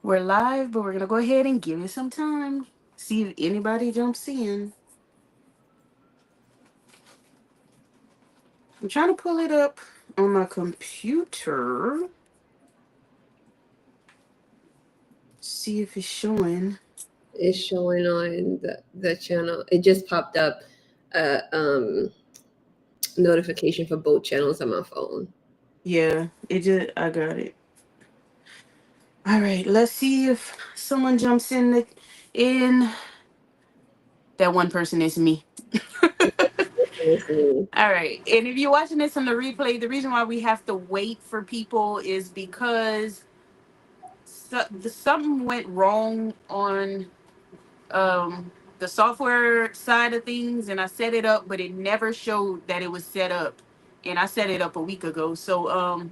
We're live, but we're gonna go ahead and give it some time. See if anybody jumps in. I'm trying to pull it up on my computer. See if it's showing. It's showing on the channel. It just popped up notification for both channels on my phone. Yeah, it just I got it. All right, let's see if someone jumps in. In that one person is me. It's me. All right. And if you're watching this on the replay, the reason why we have to wait for people is because something went wrong on um, the software side of things, and I set it up, but it never showed that it was set up. And I set it up a week ago. So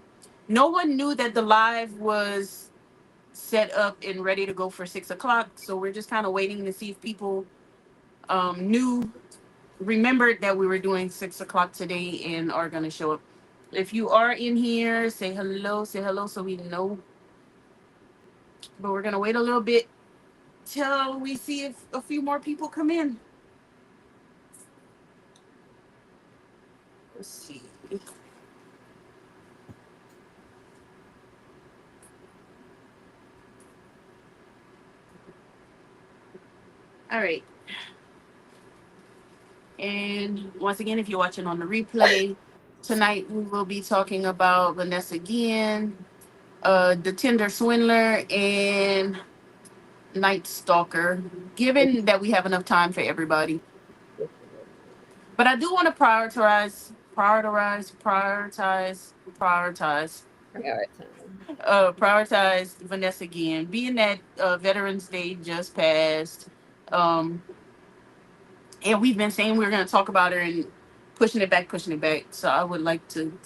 no one knew that the live was set up and ready to go for 6 o'clock. So we're just kind of waiting to see if people knew remembered that we were doing 6 o'clock today and are gonna show up. If you are in here, say hello so we know. But we're gonna wait a little bit till we see if a few more people come in. Let's see. All right. And once again, if you're watching on the replay, tonight we will be talking about Vanessa Guillen, the Tinder Swindler, and Nightstalker, given that we have enough time for everybody. But I do want to prioritize Prioritize. prioritize Vanessa again. Being that Veterans Day just passed, um, and we've been saying we are going to talk about her and pushing it back, pushing it back. So I would like to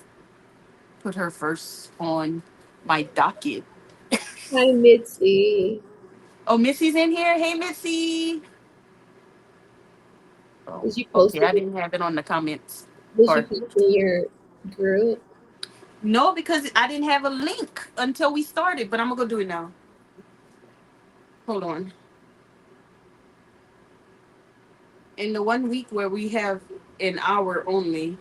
put her first on my docket. Hi, Mitzi. Oh, Missy's in here. Hey, Missy. Oh, Did you post okay. it? I didn't have it on the comments Did you part. post it in your group? No, because I didn't have a link until we started. But I'm gonna go do it now. Hold on. In the 1 week where we have an hour only.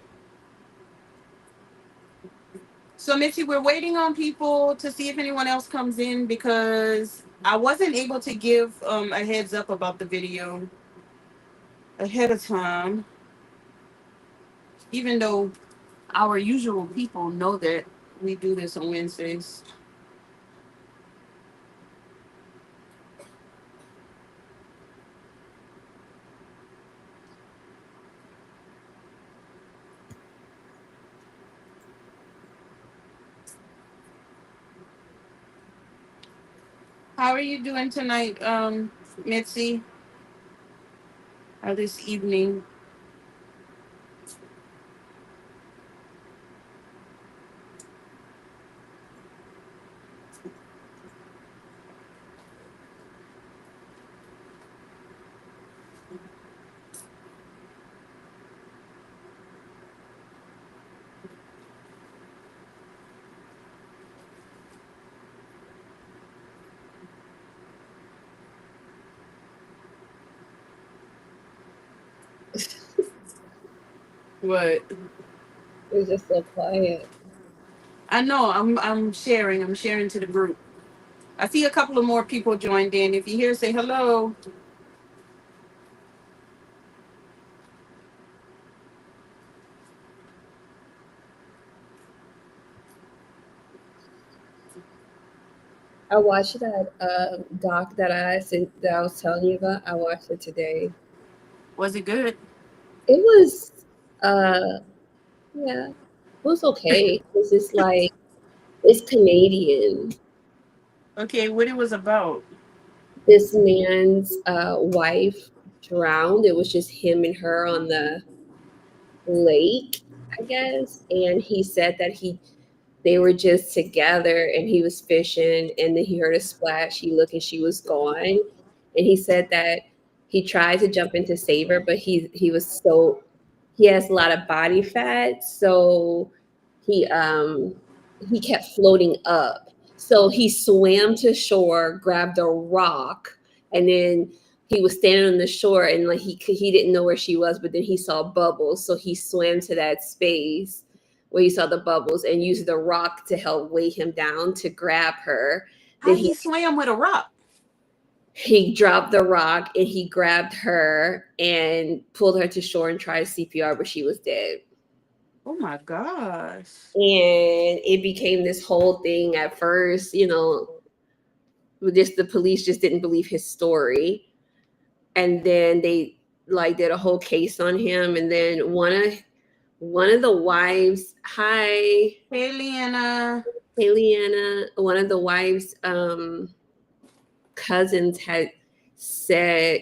So, Mitzi, we're waiting on people to see if anyone else comes in because I wasn't able to give a heads up about the video ahead of time, even though our usual people know that we do this on Wednesdays. How are you doing tonight, Mitzi? Or this evening? What? It was just so quiet. I know. I'm sharing. I'm sharing to the group. I see a couple of more people joined in. If you hear, say hello. I watched that doc that I was telling you about. I watched it today. Was it good? It was yeah, it was okay. It's just like it's Canadian. Okay, what it was about? This man's wife drowned. It was just him and her on the lake, I guess. And he said that they were just together and he was fishing and then he heard a splash. He looked and she was gone. And he said that he tried to jump in to save her, but he has a lot of body fat, so he he kept floating up. So he swam to shore, grabbed a rock, and then he was standing on the shore, and like he didn't know where she was, but then he saw bubbles, so he swam to that space where he saw the bubbles and used the rock to help weigh him down to grab her. How Then he swam with a rock? he dropped the rock and he grabbed her and pulled her to shore and tried CPR, but she was dead. Oh my gosh. And it became this whole thing at first, just the police just didn't believe his story. And then they like did a whole case on him. And then one of the wives, hi, Hey, Leanna. hey Leanna, one of the wives cousins had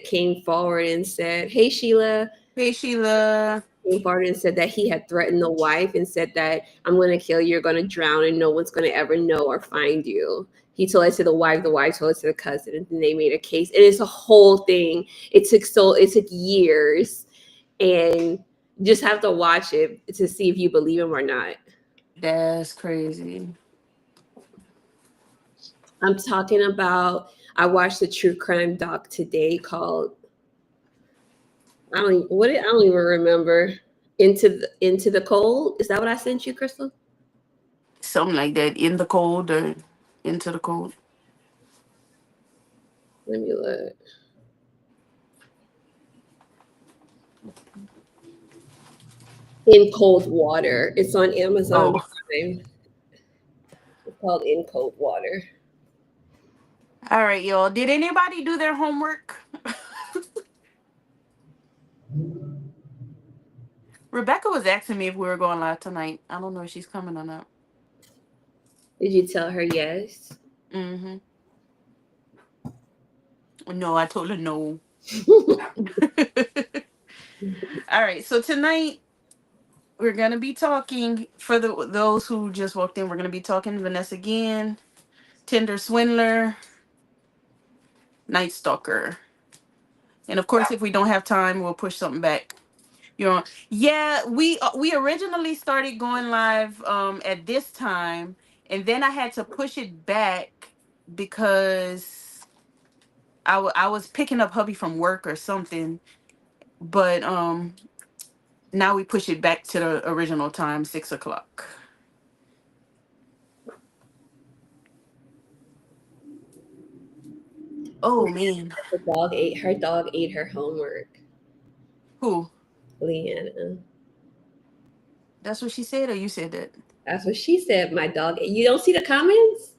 came forward and said, hey Sheila, Hey, Sheila. came forward and said that he had threatened the wife and said that I'm going to kill you, you're going to drown, and no one's going to ever know or find you. He told it to the wife told it to the cousin, and then they made a case. And it's a whole thing. It took years, and you just have to watch it to see if you believe him or not. That's crazy. I'm talking about. I watched a true crime doc today called I don't even remember. Into the cold. Is that what I sent you, Crystal? Something like that. In the cold or into the cold. Let me look. In Cold Water. It's on Amazon Oh. Prime. It's called In Cold Water. All right, y'all. Did anybody do their homework? Rebecca was asking me if we were going live tonight. I don't know if she's coming or not. Did you tell her yes? Mm-hmm. No, I told her no. All right. So tonight we're gonna be talking for those who just walked in. We're gonna be talking Vanessa Guillen, Tinder Swindler, Nightstalker, and of course, if we don't have time, we'll push something back. Yeah, we originally started going live at this time, and then I had to push it back because I was picking up hubby from work or something. But now we push it back to the original time, 6 o'clock. Oh man. Her dog ate her homework. Who? Leanna. That's what she said, or you said that? That's what she said. My dog. You don't see the comments?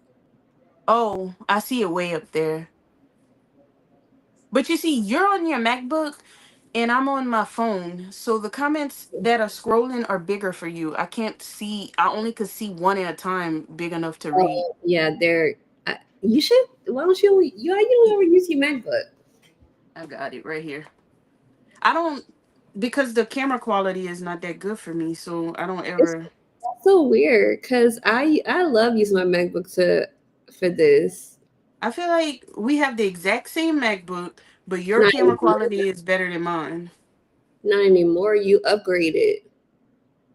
Oh, I see it way up there. But you see, you're on your MacBook and I'm on my phone. So the comments that are scrolling are bigger for you. I can't see, I only could see one at a time big enough to read. Oh, yeah, they're. You should. Why don't you ever use your MacBook? I got it right here. I don't, because the camera quality is not that good for me. So I don't It's ever, so weird because I love using my MacBook for this. I feel like we have the exact same MacBook, but your Not camera anymore. quality is better than mine. Not anymore. You upgraded.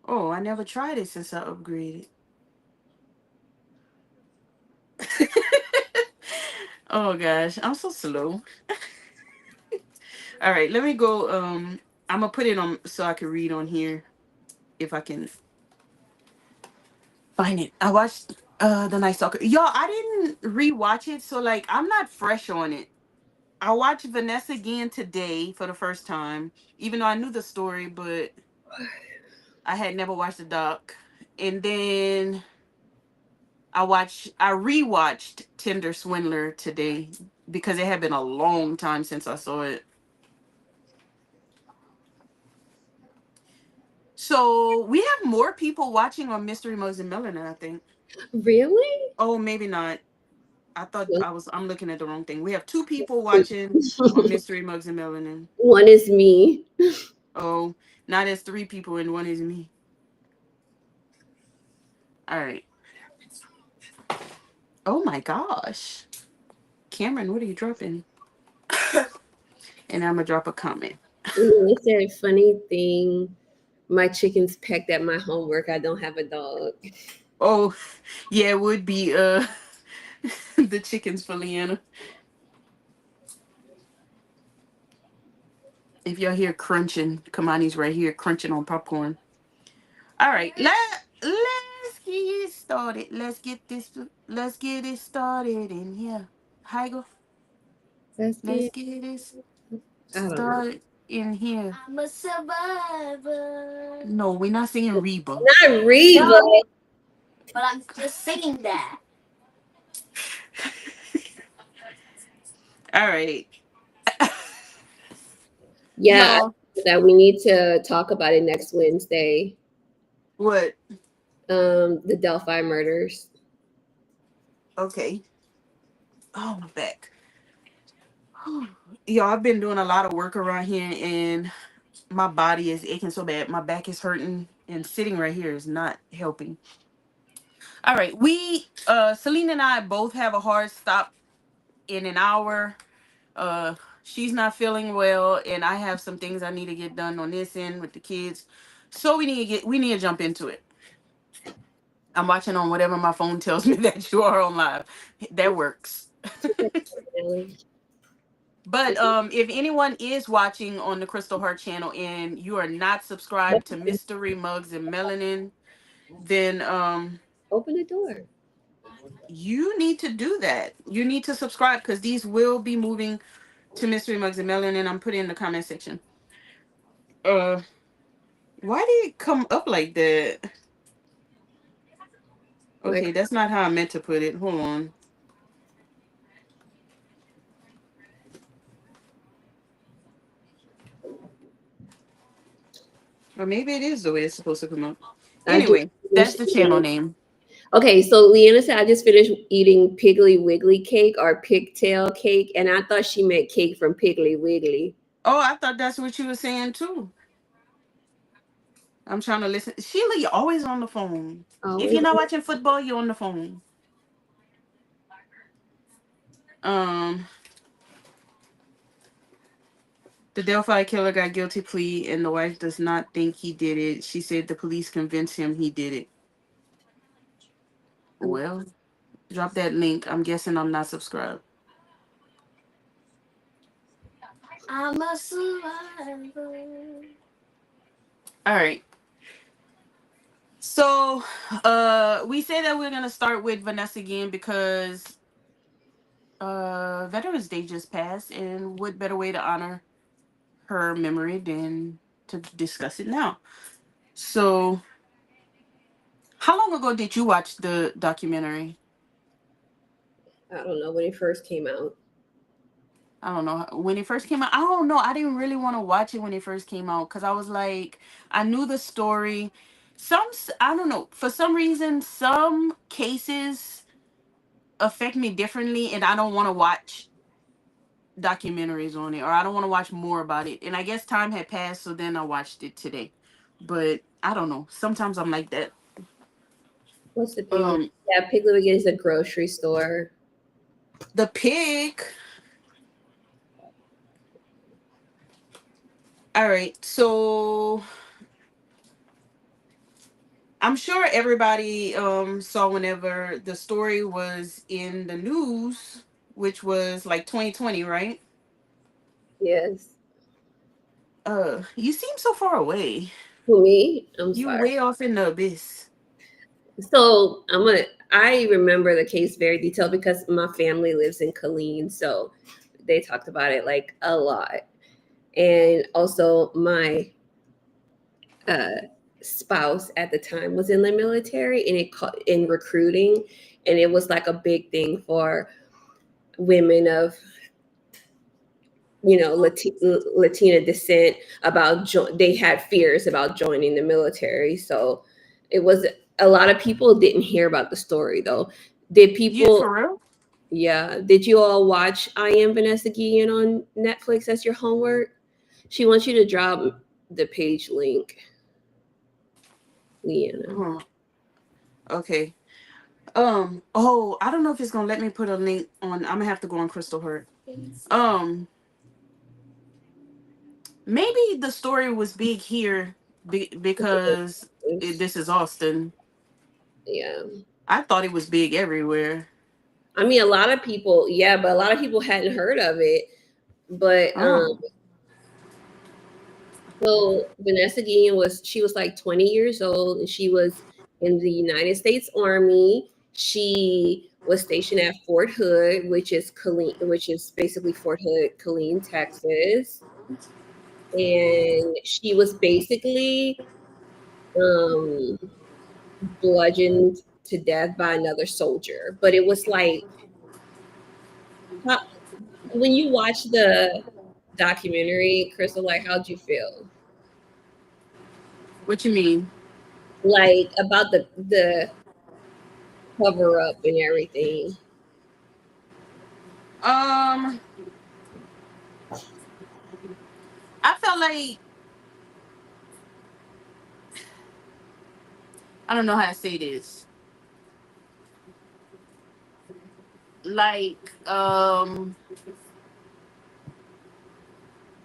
Oh, I never tried it since I upgraded. Oh gosh, I'm so slow. All right, let me go. I'm gonna put it on so I can read on here if I can find it. I watched the Night Stalker. Y'all, I didn't rewatch it, so like I'm not fresh on it. I watched Vanessa again today for the first time, even though I knew the story, but I had never watched the doc. And then I rewatched Tinder Swindler today because it had been a long time since I saw it. So we have more people watching on Mystery Mugs and Melanin, I think. Really? Oh, maybe not. I'm looking at the wrong thing. We have two people watching on Mystery Mugs and Melanin. One is me. Oh, now there's three people and one is me. All right. Oh my gosh. Cameron, what are you dropping? And I'm gonna drop a comment. Is there a funny thing? My chickens pecked at my homework. I don't have a dog. Oh, yeah, it would be The chickens for Leanna. If y'all hear crunching, Kamani's right here crunching on popcorn. All right, let's get started. Let's get it started in here. Hygo, Let's let's get. get it I don't know. started in here. I'm a survivor. No, we're not singing Reba. Not Reba. No, but I'm just singing that. All right, Yeah, y'all. that we need to talk about it next Wednesday. What? The Delphi murders. Okay. Oh, my back. Y'all, I've been doing a lot of work around here, and my body is aching so bad. My back is hurting, and sitting right here is not helping. All right, Celine and I both have a hard stop in an hour. She's not feeling well, and I have some things I need to get done on this end with the kids. So we need to jump into it. I'm watching on whatever my phone tells me that you are on live. That works. But if anyone is watching on the Crystal Heart channel and you are not subscribed to Mystery Mugs and Melanin, then Open the door. you need to do that. You need to subscribe because these will be moving to Mystery Mugs and Melanin. I'm putting in the comment section. Uh, why did it come up like that? Like, Okay, that's not how I meant to put it. Hold on. Or maybe it is the way it's supposed to come up. I just Anyway, that's finished the channel eating. name. Okay, so Leanna said I just finished eating Piggly Wiggly cake or pigtail cake, and I thought she meant cake from Piggly Wiggly. Oh, I thought that's what you were saying too. I'm trying to listen. Sheila, you're always on the phone. If Always. you're not watching football, you're on the phone. Um, the Delphi killer got guilty plea, and the wife does not think he did it. She said the police convinced him he did it. Well, drop that link. I'm guessing I'm not subscribed. I'm a survivor. All right. So, we say that we're gonna start with Vanessa again because Veterans Day just passed, and what better way to honor her memory than to discuss it now? So, how long ago did you watch the documentary? I don't know when it first came out. I don't know when it first came out. I don't know. I didn't really want to watch it when it first came out because I was like, I knew the story. I don't know. For some reason, some cases affect me differently, and I don't want to watch documentaries on it, or I don't want to watch more about it. And I guess time had passed, so then I watched it today. But I don't know. Sometimes I'm like that. What's the pig? Um, Yeah, Piggly Wiggly is a grocery store. the pig. All right, so I'm sure everybody saw whenever the story was in the news, which was like 2020, right? Yes. You seem so far away. Who, me? I'm You sorry. way off in the abyss. So I remember the case very detailed because my family lives in Killeen, so they talked about it like a lot. And also my uh, spouse at the time was in the military and in recruiting, and it was like a big thing for women of Latina descent about they had fears about joining the military. So it was a lot of people didn't hear about the story though. Did Yeah, people? for real. Yeah. Did you all watch I Am Vanessa Guillen on Netflix as your homework? She wants you to drop the page link, Leanna. Huh. Okay. Oh, I don't know if it's gonna let me put a link on. I'm gonna have to go on Crystal Heart. Um, Maybe the story was big here because It's, this is Austin. yeah. I thought it was big everywhere. I mean, a lot of people, yeah, but a lot of people hadn't heard of it. But Oh, so Vanessa Guillen was like 20 years old, and she was in the United States Army. She was stationed at Fort Hood, which is basically Fort Hood, Killeen, Texas. And she was basically um, bludgeoned to death by another soldier. But it was like, how, when you watch the documentary, Crystal, like, how'd you feel? what you mean? Like about the cover up and everything. Um, I felt like I don't know how to say this. Like,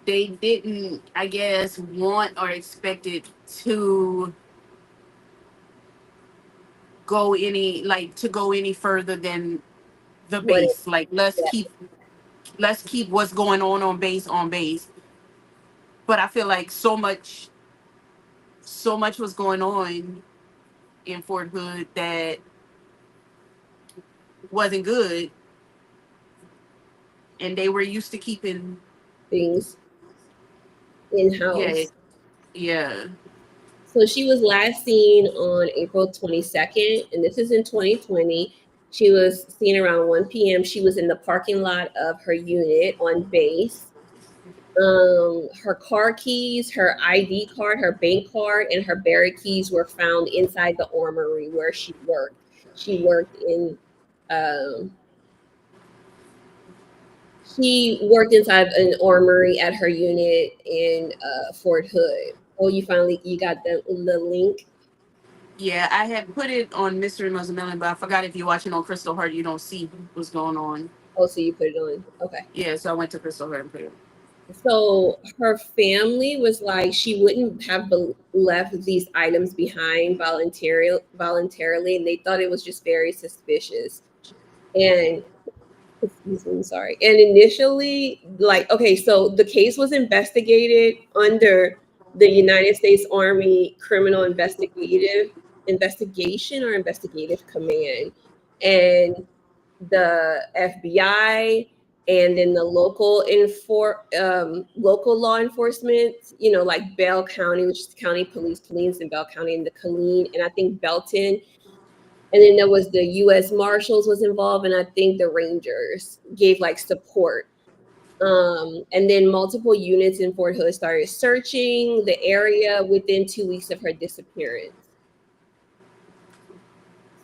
they didn't, I guess, want or expected to go any further than the What it, base. Like, yeah, let's keep what's going on base. But I feel like so much was going on in Fort Hood that wasn't good, and they were used to keeping. things in Yeah, house. yeah, So she was last seen on April 22nd, and this is in 2020. She was seen around 1 p.m. She was in the parking lot of her unit on base. Her car keys, her ID card, her bank card, and her barrack keys were found inside the armory where she worked. She worked in um, She worked inside an armory at her unit in Fort Hood. Oh, you got the link. yeah. I had put it on Mystery Muzzlemelon, but I forgot if you're watching on Crystal Heart, you don't see what's going on. Oh, so you put it on. Okay. Yeah, so I went to Crystal Heart and put it. So her family was like she wouldn't have left these items behind voluntarily, and they thought it was just very suspicious. And excuse me, sorry. And initially, like, okay, so the case was investigated under the United States Army Criminal Investigation or Investigative Command, and the FBI, and then the local law enforcement, like Bell County, which is county police in Bell County, and the Killeen, and I think Belton, and then there was the U.S. Marshals was involved, and I think the Rangers gave like support. And then multiple units in Fort Hood started searching the area within 2 weeks of her disappearance.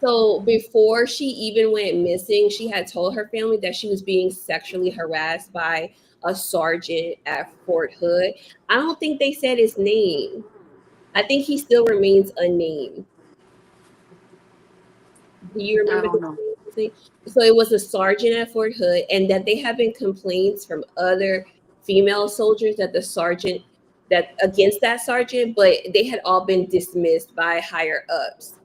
So before she even went missing, she had told her family that she was being sexually harassed by a sergeant at Fort Hood. I don't think they said his name. I think he still remains unnamed. Do you I remember don't know. his name? So it was a sergeant at Fort Hood, and that they have been complaints from other female soldiers that against that sergeant, but they had all been dismissed by higher ups.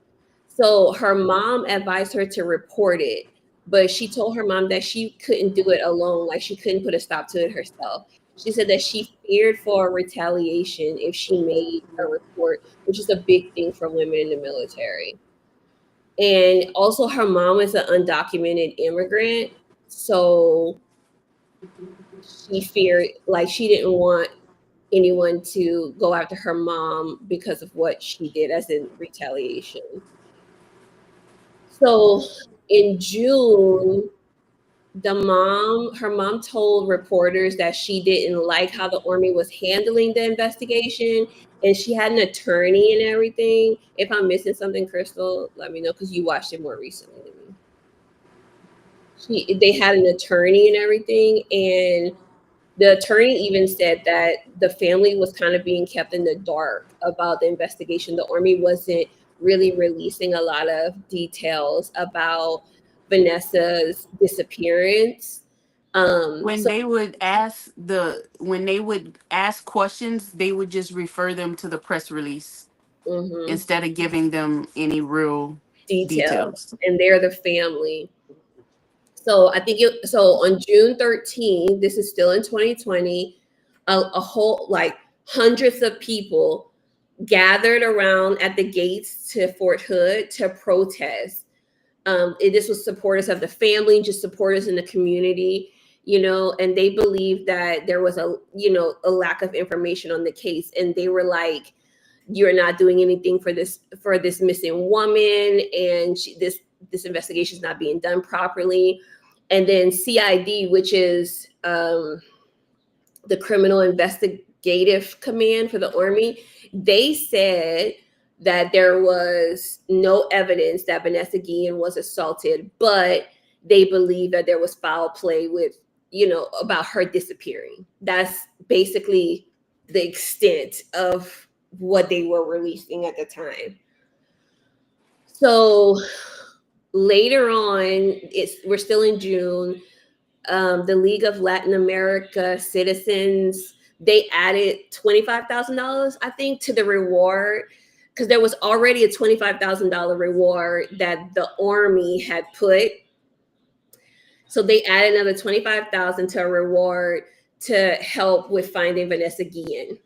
So her mom advised her to report it, but she told her mom that she couldn't do it alone, like she couldn't put a stop to it herself. She said that she feared for retaliation if she made a report, which is a big thing for women in the military. And also her mom is an undocumented immigrant, so she feared, like, she didn't want anyone to go after her mom because of what she did as in retaliation. So in June, her mom told reporters that she didn't like how the army was handling the investigation, and she had an attorney and everything. If I'm missing something, Crystal, let me know, because you watched it more recently than me. They had an attorney and everything, and the attorney even said that the family was kind of being kept in the dark about the investigation. The army wasn't really releasing a lot of details about Vanessa's disappearance. When So they would ask questions, they would just refer them to the press release mhm, instead of giving them any real details, details. and they're the family. So I think so on June 13th, this is still in 2020, a whole like hundreds of people gathered around at the gates to Fort Hood to protest. This was supporters of the family, just supporters in the community, and they believed that there was a lack of information on the case, and they were like, "You're not doing anything for this missing woman, and this investigation is not being done properly." And then CID, which is the Criminal Investigative Command for the Army, they said that there was no evidence that Vanessa Guillen was assaulted, but they believe that there was foul play with, about her disappearing. That's basically the extent of what they were releasing at the time. So later on, we're still in June. The League of Latin America Citizens, they added $25,000, I think, to the reward, because there was already a $25,000 reward that the Army had put. So they added another $25,000 to a reward to help with finding Vanessa Guillen.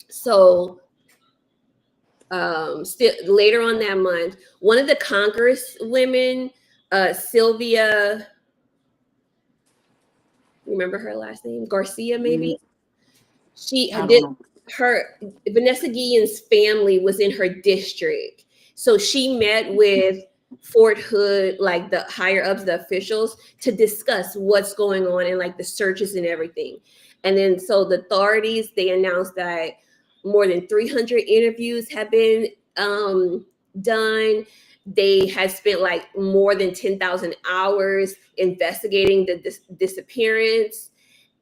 So still later on that month, one of the Congress women, Sylvia, remember her last name? Garcia, maybe? She I don't did know. Vanessa Guillen's family was in her district. So she met with Fort Hood, like the higher ups, the officials, to discuss what's going on and like the searches and everything. And then so the authorities, they announced that more than 300 interviews have been done. They had spent like more than 10,000 hours investigating the disappearance.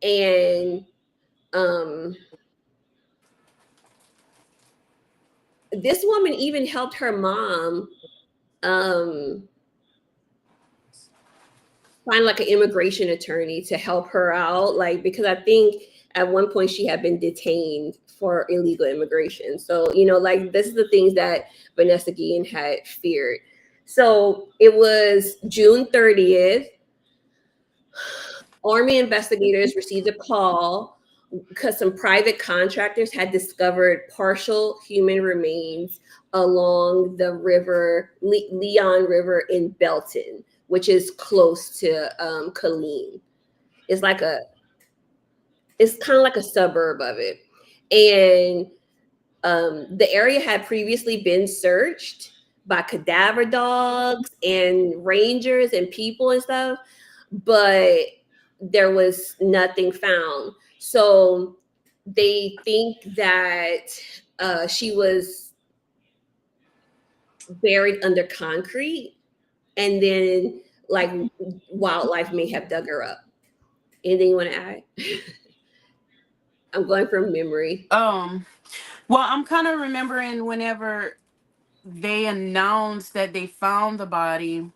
And this woman even helped her mom find like an immigration attorney to help her out, like, because I think at one point she had been detained for illegal immigration. So like, this is the things that Vanessa Guillen had feared. So it was June 30th. Army investigators received a call because some private contractors had discovered partial human remains along the river, Leon River in Belton, which is close to Killeen. It's kind of like a suburb of it. And the area had previously been searched by cadaver dogs and rangers and people and stuff, but there was nothing found. So they think that she was buried under concrete, and then like wildlife may have dug her up. Anything you want to add? I'm going from memory. Well, I'm kind of remembering whenever they announced that they found the body,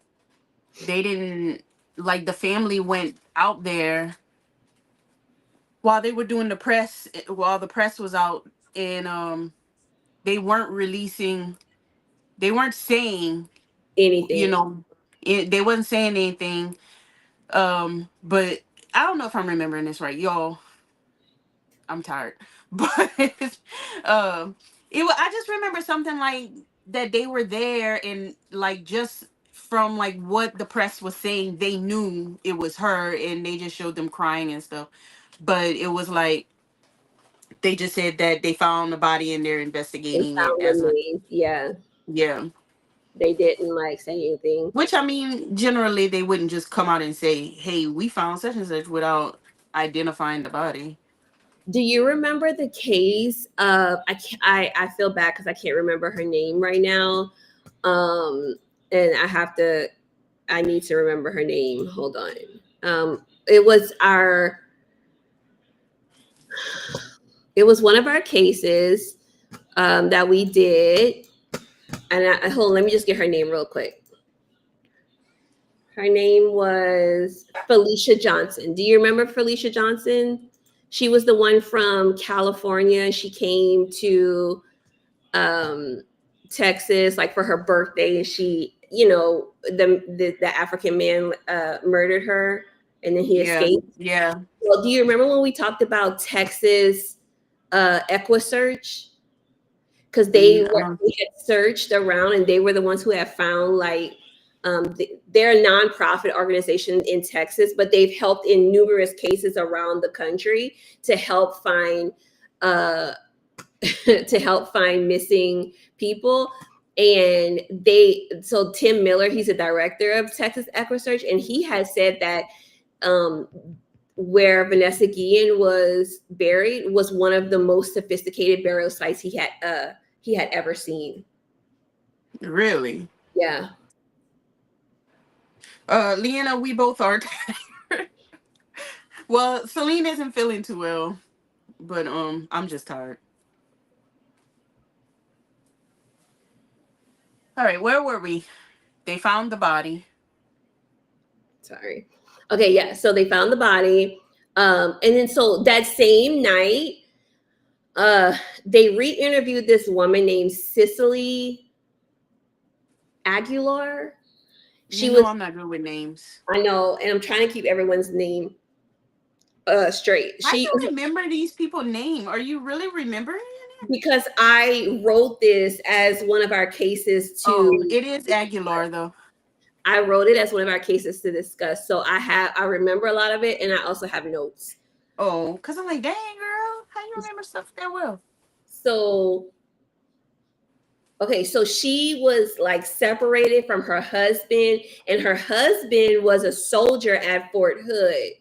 they didn't, like, the family went out there while they were doing the press, while the press was out, and they weren't releasing, they weren't saying, you Anything. know, they wasn't saying anything. But I don't know if I'm remembering this right, y'all. I'm tired, but I just remember something like that they were there, and like, just from like what the press was saying, they knew it was her, and they just showed them crying and stuff. But it was like they just said that they found the body and they're And investigating it found as a, remains. Yeah, yeah. they didn't like say anything. Which, I mean, generally they wouldn't just come out and say, "Hey, we found such and such," without identifying the body. Do you remember the case of I feel bad because I can't remember her name right now. Um and I need to remember her name. Hold on. It was one of our cases that we did. And hold on, let me just get her name real quick. Her name was Felicia Johnson. Do you remember Felicia Johnson? She was the one from California. She came to Texas like for her birthday, and she the African man murdered her and then he escaped. Yeah. Well, do you remember when we talked about Texas EquiSearch? Because they had searched around and they were the ones who had found like they're a nonprofit organization in Texas, but they've helped in numerous cases around the country to help find missing people. And so Tim Miller, he's a director of Texas EquiSearch, and he has said that where Vanessa Guillen was buried was one of the most sophisticated burial sites he had ever seen. Really? Yeah. Leanna, we both are. Well, Celine isn't feeling too well, but I'm just tired. All right, where were we? They found the body. Sorry. Okay, yeah. So they found the body. And then so that same night, they re-interviewed this woman named Cicely Aguilar. I'm not good with names. I know, and I'm trying to keep everyone's name straight. I don't remember these people's name. Are you really remembering it? Because I wrote this as one of our cases to. Oh, it is Aguilar though. I wrote it as one of our cases to discuss. So I remember a lot of it, and I also have notes. Oh, because I'm like, dang girl, how you remember stuff that well? So okay, so she was like separated from her husband, and her husband was a soldier at Fort Hood.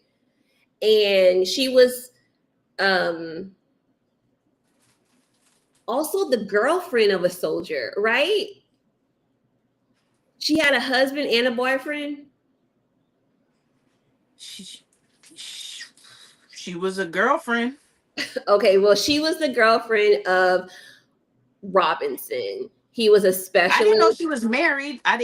And she was also the girlfriend of a soldier, right? She had a husband and a boyfriend. She was a girlfriend. Okay, well, she was the girlfriend of Robinson. He was a specialist. I didn't know she was married. I'd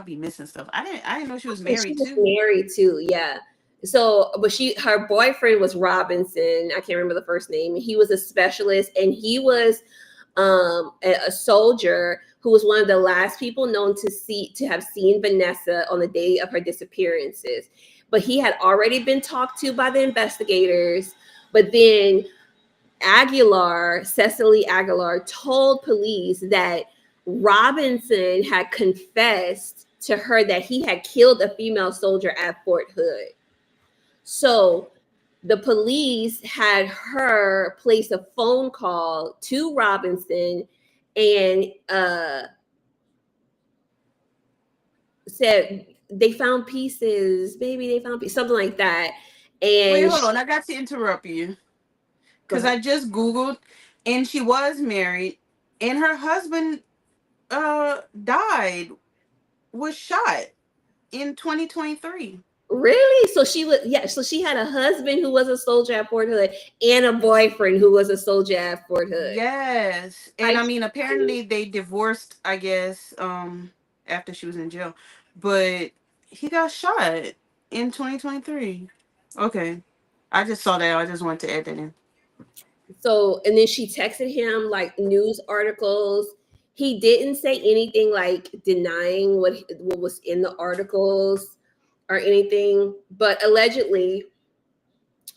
be missing stuff. I didn't know she was married too. Married too, yeah. So, but her boyfriend was Robinson. I can't remember the first name. He was a specialist, and he was a soldier who was one of the last people known to have seen Vanessa on the day of her disappearances. But he had already been talked to by the investigators. But then Cecily Aguilar, told police that Robinson had confessed to her that he had killed a female soldier at Fort Hood. So the police had her place a phone call to Robinson and said they found pieces, baby, they found pieces, something like that. And wait, hold on, I got to interrupt you because I just Googled, and she was married, and her husband was shot in 2023. Really? So so she had a husband who was a soldier at Fort Hood and a boyfriend who was a soldier at Fort Hood. Yes. And I mean, apparently they divorced, I guess, after she was in jail. But he got shot in 2023. Okay. I just saw that. I just wanted to add that in. So, and then she texted him like news articles. He didn't say anything like denying what was in the articles or anything, but allegedly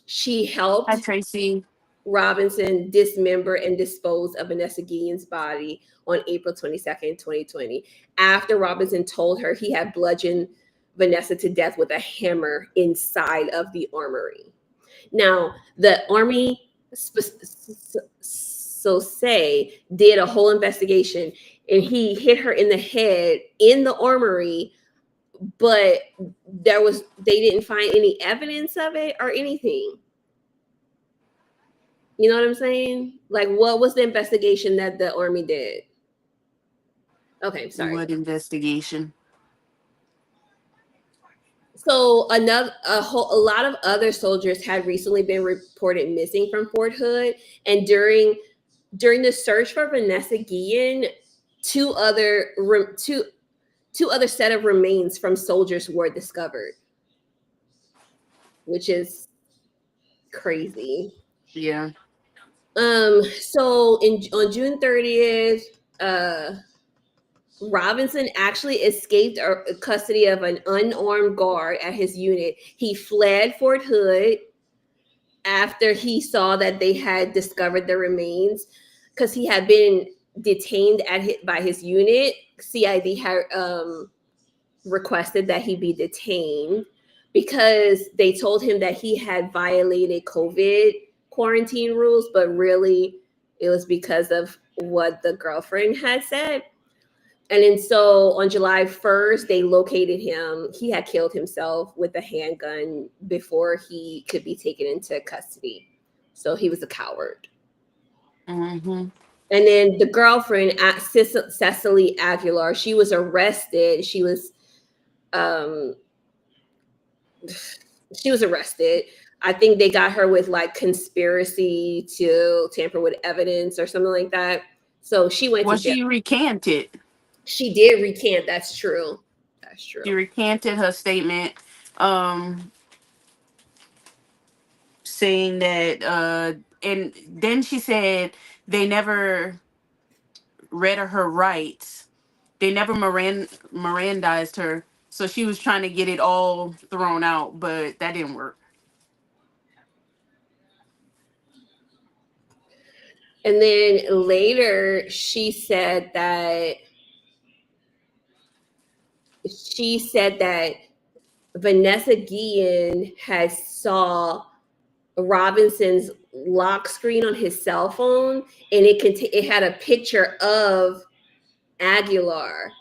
she helped Hi, Tracy. Robinson dismember and dispose of Vanessa Guillen's body on April 22nd, 2020, after Robinson told her he had bludgeoned Vanessa to death with a hammer inside of the armory. Now, the Army did a whole investigation, and he hit her in the head in the armory, but they didn't find any evidence of it or anything. You know what I'm saying? Like, what was the investigation that the Army did? Okay, sorry. What investigation? So a lot of other soldiers had recently been reported missing from Fort Hood, and during the search for Vanessa Guillen, two other set of remains from soldiers were discovered, which is crazy. Yeah. So on June 30th, Robinson actually escaped custody of an unarmed guard at his unit. He fled Fort Hood after he saw that they had discovered the remains, because he had been detained by his unit. CID had requested that he be detained because they told him that he had violated COVID quarantine rules, but really it was because of what the girlfriend had said. And then so on July 1st, they located him. He had killed himself with a handgun before he could be taken into custody. So he was a coward. Mm-hmm. And then the girlfriend, Cecily Aguilar, she was arrested. Um, she was arrested. I think they got her with like conspiracy to tamper with evidence or something like that. So she went to Well, jail. she recanted. She did recant. That's true. That's She true. recanted her statement, um, saying that, and then she said they never read her rights. They never Mirandized her. So she was trying to get it all thrown out, but that didn't work. And then later, she said that Vanessa Guillen had saw Robinson's lock screen on his cell phone, and it had a picture of Aguilar.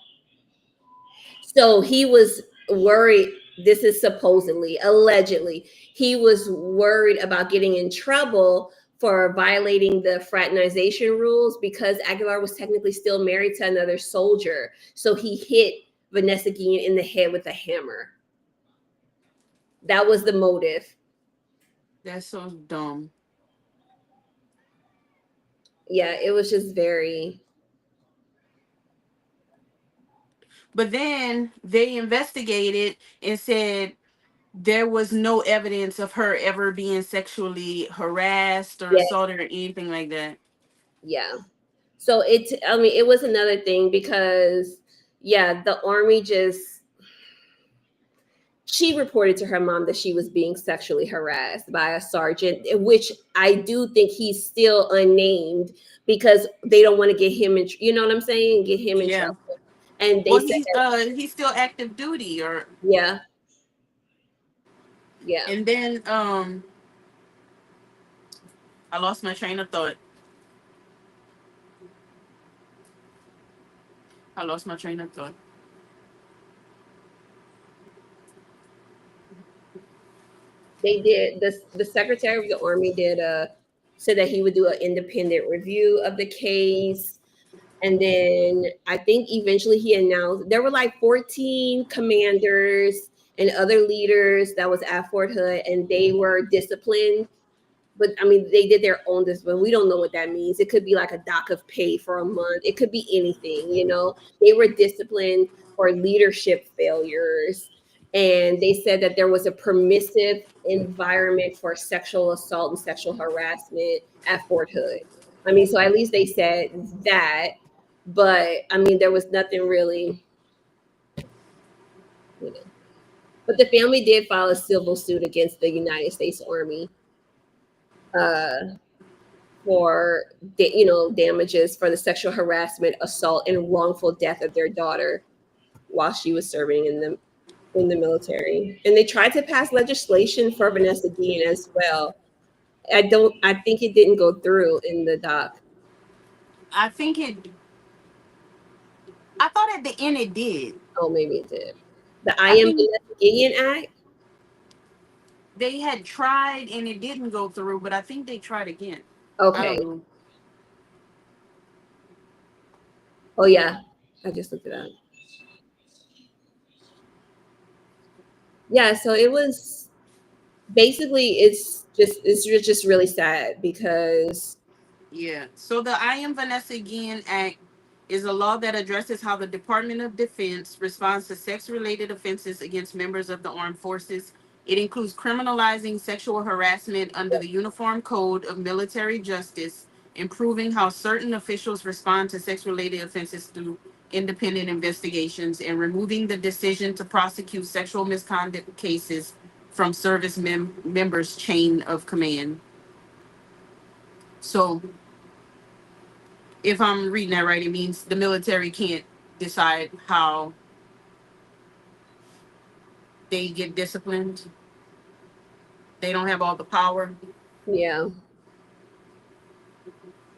So he was worried. This is supposedly, allegedly, he was worried about getting in trouble for violating the fraternization rules because Aguilar was technically still married to another soldier. So he hit Vanessa Guillen in the head with a hammer. That was the motive. That's so dumb. Yeah, it was just very. But then they investigated and said there was no evidence of her ever being sexually harassed or Yeah, assaulted or anything like that. yeah. So I mean, it was another thing because, yeah, the army just, she reported to her mom that she was being sexually harassed by a sergeant, which I do think he's still unnamed because they don't want to get him in, you know what I'm saying? Get him in Yeah. trouble. And they Well, said that, he's still active duty, or yeah, yeah, and then I lost my train of thought. I lost my train of thought. they did. The secretary of the army said that he would do an independent review of the case. And then I think eventually he announced there were like 14 commanders and other leaders that was at Fort Hood, and they were disciplined. But I mean, they did their own discipline. We don't know what that means. It could be like a dock of pay for a month. It could be anything, you know. They were disciplined for leadership failures. And they said that there was a permissive environment for sexual assault and sexual harassment at Fort Hood. I mean, so at least they said that. But I mean, there was nothing really, you know. But the family did file a civil suit against the United States Army uh, for damages for the sexual harassment, assault, and wrongful death of their daughter while she was serving in the military. And they tried to pass legislation for Vanessa Guillen as well. I think it didn't go through in the doc. I think it. I thought at the end it did. Oh, maybe it did. The I I Am think Vanessa Guillen Act. they had tried and it didn't go through, but I think they tried again. I Okay. don't know. Oh yeah, I just looked it up. Yeah, so it was basically, it's just really sad because Yeah. So the I Am Vanessa Guillen Act is a law that addresses how the Department of Defense responds to sex-related offenses against members of the armed forces. It includes criminalizing sexual harassment under the Uniform Code of Military Justice, improving how certain officials respond to sex-related offenses through independent investigations and removing the decision to prosecute sexual misconduct cases from service members' chain of command. So, if I'm reading that right, it means the military can't decide how they get disciplined. They don't have all the power. Yeah.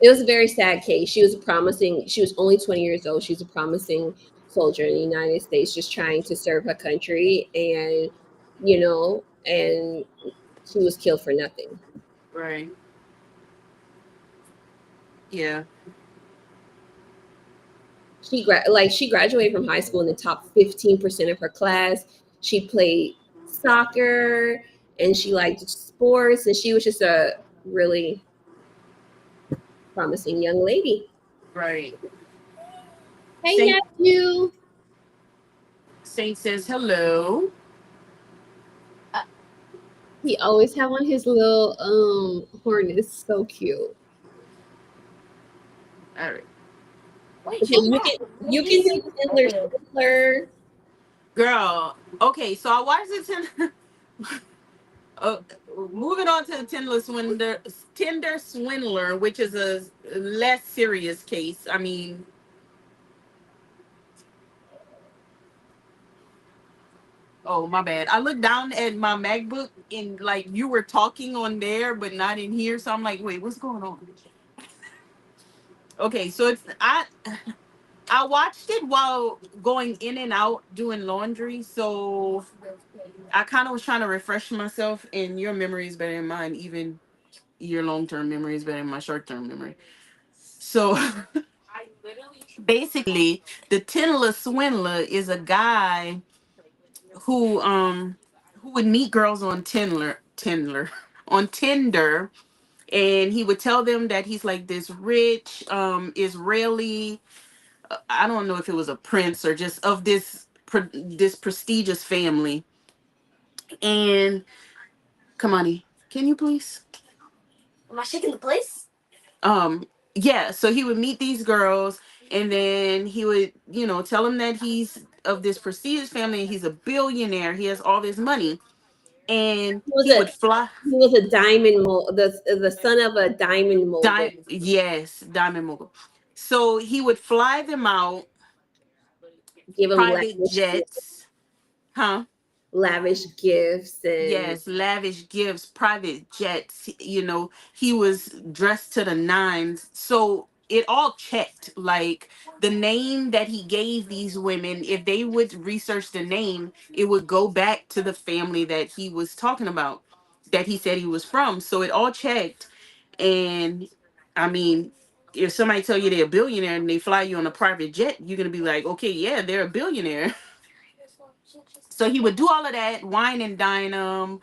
It was a very sad case. She was only 20 years old. She was a promising soldier in the United States, just trying to serve her country. And, and she was killed for nothing. Right. Yeah. She graduated from high school in the top 15% of her class. She played soccer and she liked sports, and she was just a really promising young lady. Right. Hey, Saint nephew. Saint says hello. He always have on his little horn. It's so cute. All right. Okay, you can do Tinder. Girl. Okay, so I watched it. uh, Moving on to the Tinder Swindler, which is a less serious case. I mean, oh my bad. I looked down at my MacBook and like you were talking on there, but not in here. So I'm like, wait, what's going on? Okay, so I watched it while going in and out doing laundry. So I kind of was trying to refresh myself, and your memory is better than mine. Even your long term memory is better than my short term memory. So basically, the Tinder Swindler is a guy who um who would meet girls on Tinder, and he would tell them that he's like this rich Israeli. I don't know if it was a prince or just of this prestigious family. And come on, can you please? Am I shaking the place? Yeah, so he would meet these girls, and then he would, tell them that he's of this prestigious family and he's a billionaire. He has all this money, and He was he a would fly. he was a the son of a diamond mogul. Yes, diamond mogul. So he would fly them out, Give him private jets, huh? lavish gifts and Yes, lavish gifts, private jets. He was dressed to the nines. So it all checked. Like the name that he gave these women, if they would research the name, it would go back to the family that he was talking about, that he said he was from. So it all checked. And I mean, if somebody tell you they're a billionaire and they fly you on a private jet, you're gonna be like, okay, yeah, they're a billionaire. So he would do all of that, wine and dine them,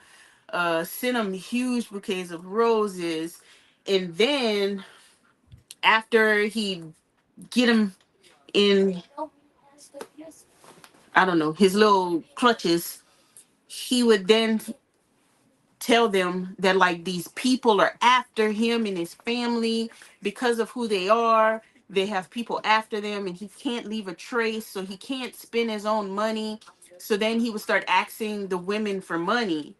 send them huge bouquets of roses, and then after he get him in, I don't know, his little clutches, he would then tell them that like these people are after him and his family because of who they are. They have people after them, and he can't leave a trace, so he can't spend his own money. So then he would start asking the women for money,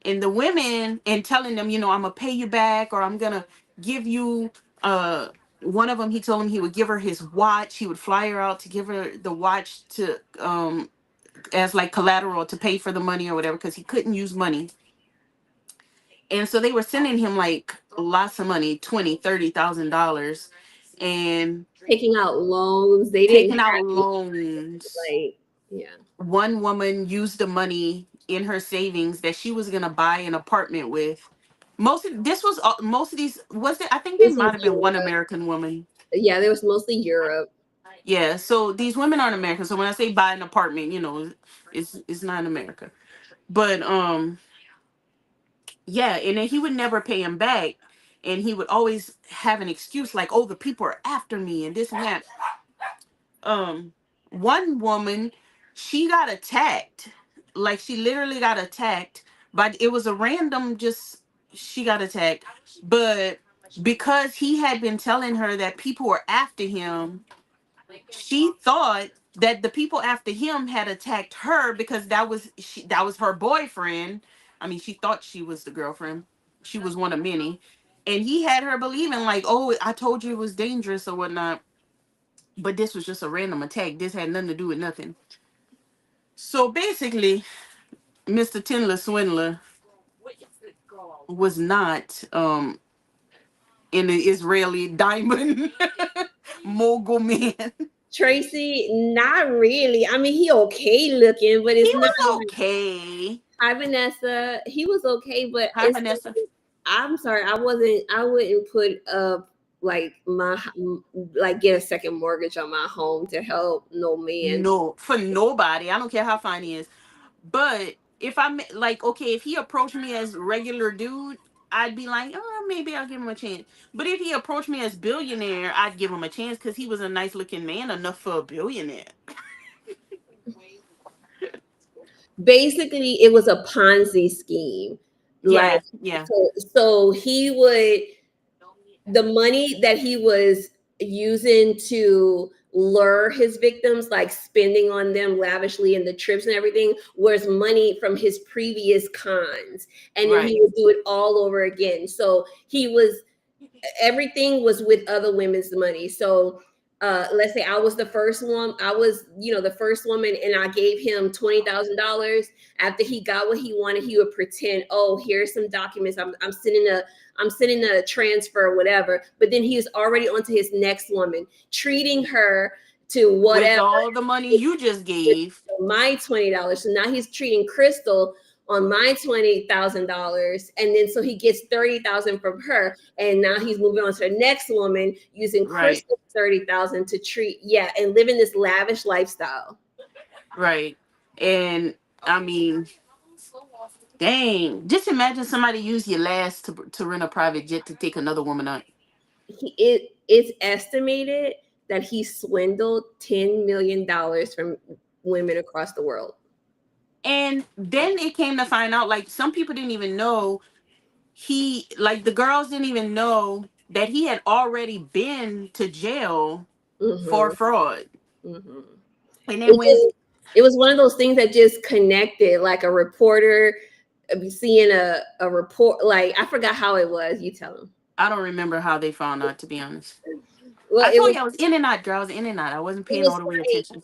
and the women, and telling them, I'm gonna pay you back, or I'm gonna give you one of them, he told him he would give her his watch. He would fly her out to give her the watch to as like collateral to pay for the money or whatever, because he couldn't use money. And so they were sending him like lots of money, 20, $30,000, and taking out loans. They didn't taking out have loans. like yeah. One woman used the money in her savings that she was gonna buy an apartment with. Most of these was it. I think there This might was have been one Europe. American woman. Yeah, there was mostly Europe. Yeah, so these women aren't American. So when I say buy an apartment, it's not in America. But yeah, and then he would never pay him back, and he would always have an excuse like, "Oh, the people are after me," and this and that. Um, One woman, she got attacked, like she literally got attacked, but it was a random just she got attacked, but because he had been telling her that people were after him, She thought that the people after him had attacked her because that was her boyfriend. I mean, she thought she was the girlfriend. She was one of many. And he had her believing like, oh, I told you it was dangerous or whatnot. But this was just a random attack. This had nothing to do with nothing. So basically, Mr. Tinder Swindler was not in the Israeli diamond mogul man. Tracy, not really. I mean, he okay looking, but He it's not was like okay. hi Vanessa. He was okay, but Hi, it's Vanessa. I'm sorry, I wouldn't put up like like get a second mortgage on my home to help no man. No, for nobody. I don't care how fine he is. But if I'm like, okay, if he approached me as regular dude, I'd be like, oh, maybe I'll give him a chance. But if he approached me as billionaire, I'd give him a chance because he was a nice looking man enough for a billionaire. Basically, it was a Ponzi scheme. Like Yeah, yeah, so he would the money that he was using to lure his victims, like spending on them lavishly and the trips and everything, was money from his previous cons. And then he right, would do it all over again. So he was everything was with other women's money. So let's say I was the first one, I was, the first woman, and I gave him $20,000. After he got what he wanted, he would pretend, oh, here's some documents. I'm sending a transfer or whatever. But then he was already onto his next woman, treating her to with whatever all the money you just gave. my $20. So now he's treating Crystal on my $20,000, and then so he gets 30,000 from her, and now he's moving on to the next woman using Right, Crystal's 30,000 to treat, yeah, and living this lavish lifestyle. right. And I mean, dang, just imagine somebody use your last to rent a private jet to take another woman out. It's estimated that he swindled $10 million from women across the world. And then it came to find out, like, some people didn't even know like, the girls didn't even know that he had already been to jail for Hmm. fraud. Hmm. And then It when, just it was one of those things that just connected, like a reporter seeing a report. Like I forgot how it was. You tell them. I don't remember how they found out, to be honest. Well, I told you I was in and out, girl. I was in and out. I wasn't it paying all was the way like attention.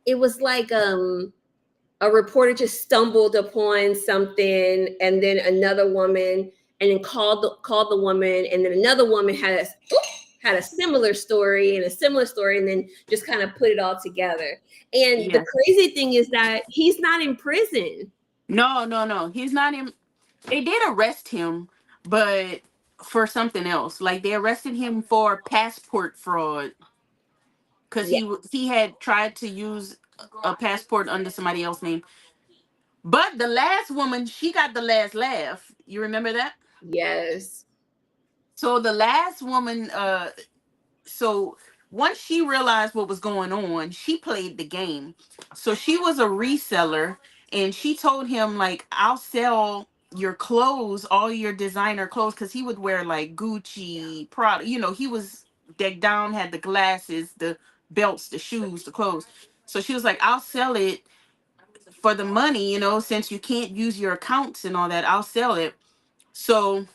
it was like a reporter just stumbled upon something, and then another woman, and then called the woman, and then another woman had a similar story and a similar story, and then just kind of put it all together. And the Yeah. crazy thing is that he's not in prison. No, no, no. He's not in. They did arrest him, but for something else. Like, they arrested him for passport fraud because Yeah. he had tried to use a passport under somebody else's name. But the last woman, she got the last laugh. You remember that? Yes. So the last woman, so once she realized what was going on, she played the game. So she was a reseller, and she told him, like, I'll sell your clothes, all your designer clothes, because he would wear like Gucci, Prada. He was decked down, had the glasses, the belts, the shoes, the clothes. So she was like, I'll sell it for the money, since you can't use your accounts and all that, I'll sell it. So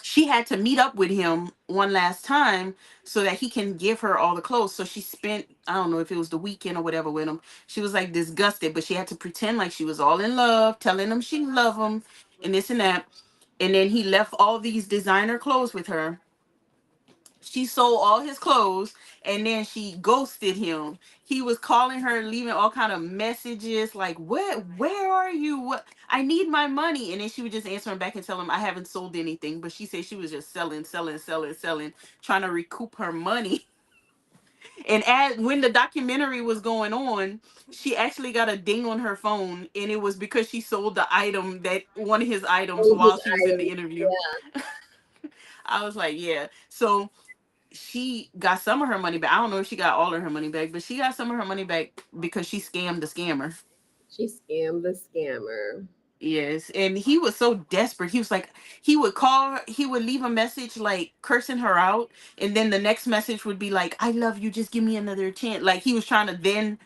she had to meet up with him one last time so that he can give her all the clothes. So she spent, I don't know if it was the weekend or whatever with him. She was like disgusted, but she had to pretend like she was all in love, telling him she loved him and this and that. And then he left all these designer clothes with her. She sold all his clothes, and then she ghosted him. He was calling her, leaving all kind of messages like, where are you, what, I need my money. And then she would just answer him back and tell him, I haven't sold anything. But she said she was just selling, selling, selling, selling, trying to recoup her money. And when the documentary was going on, she actually got a ding on her phone, and it was because she sold the item, that one of his items, All his while she was in the items. interview. Yeah. I was like, yeah. So she got some of her money back. I don't know if she got all of her money back, but she got some of her money back because she scammed the scammer. She scammed the scammer. Yes, and he was so desperate. He was like, he would call her, he would leave a message like cursing her out, and then the next message would be like, "I love you, just give me another chance." Like he was trying to then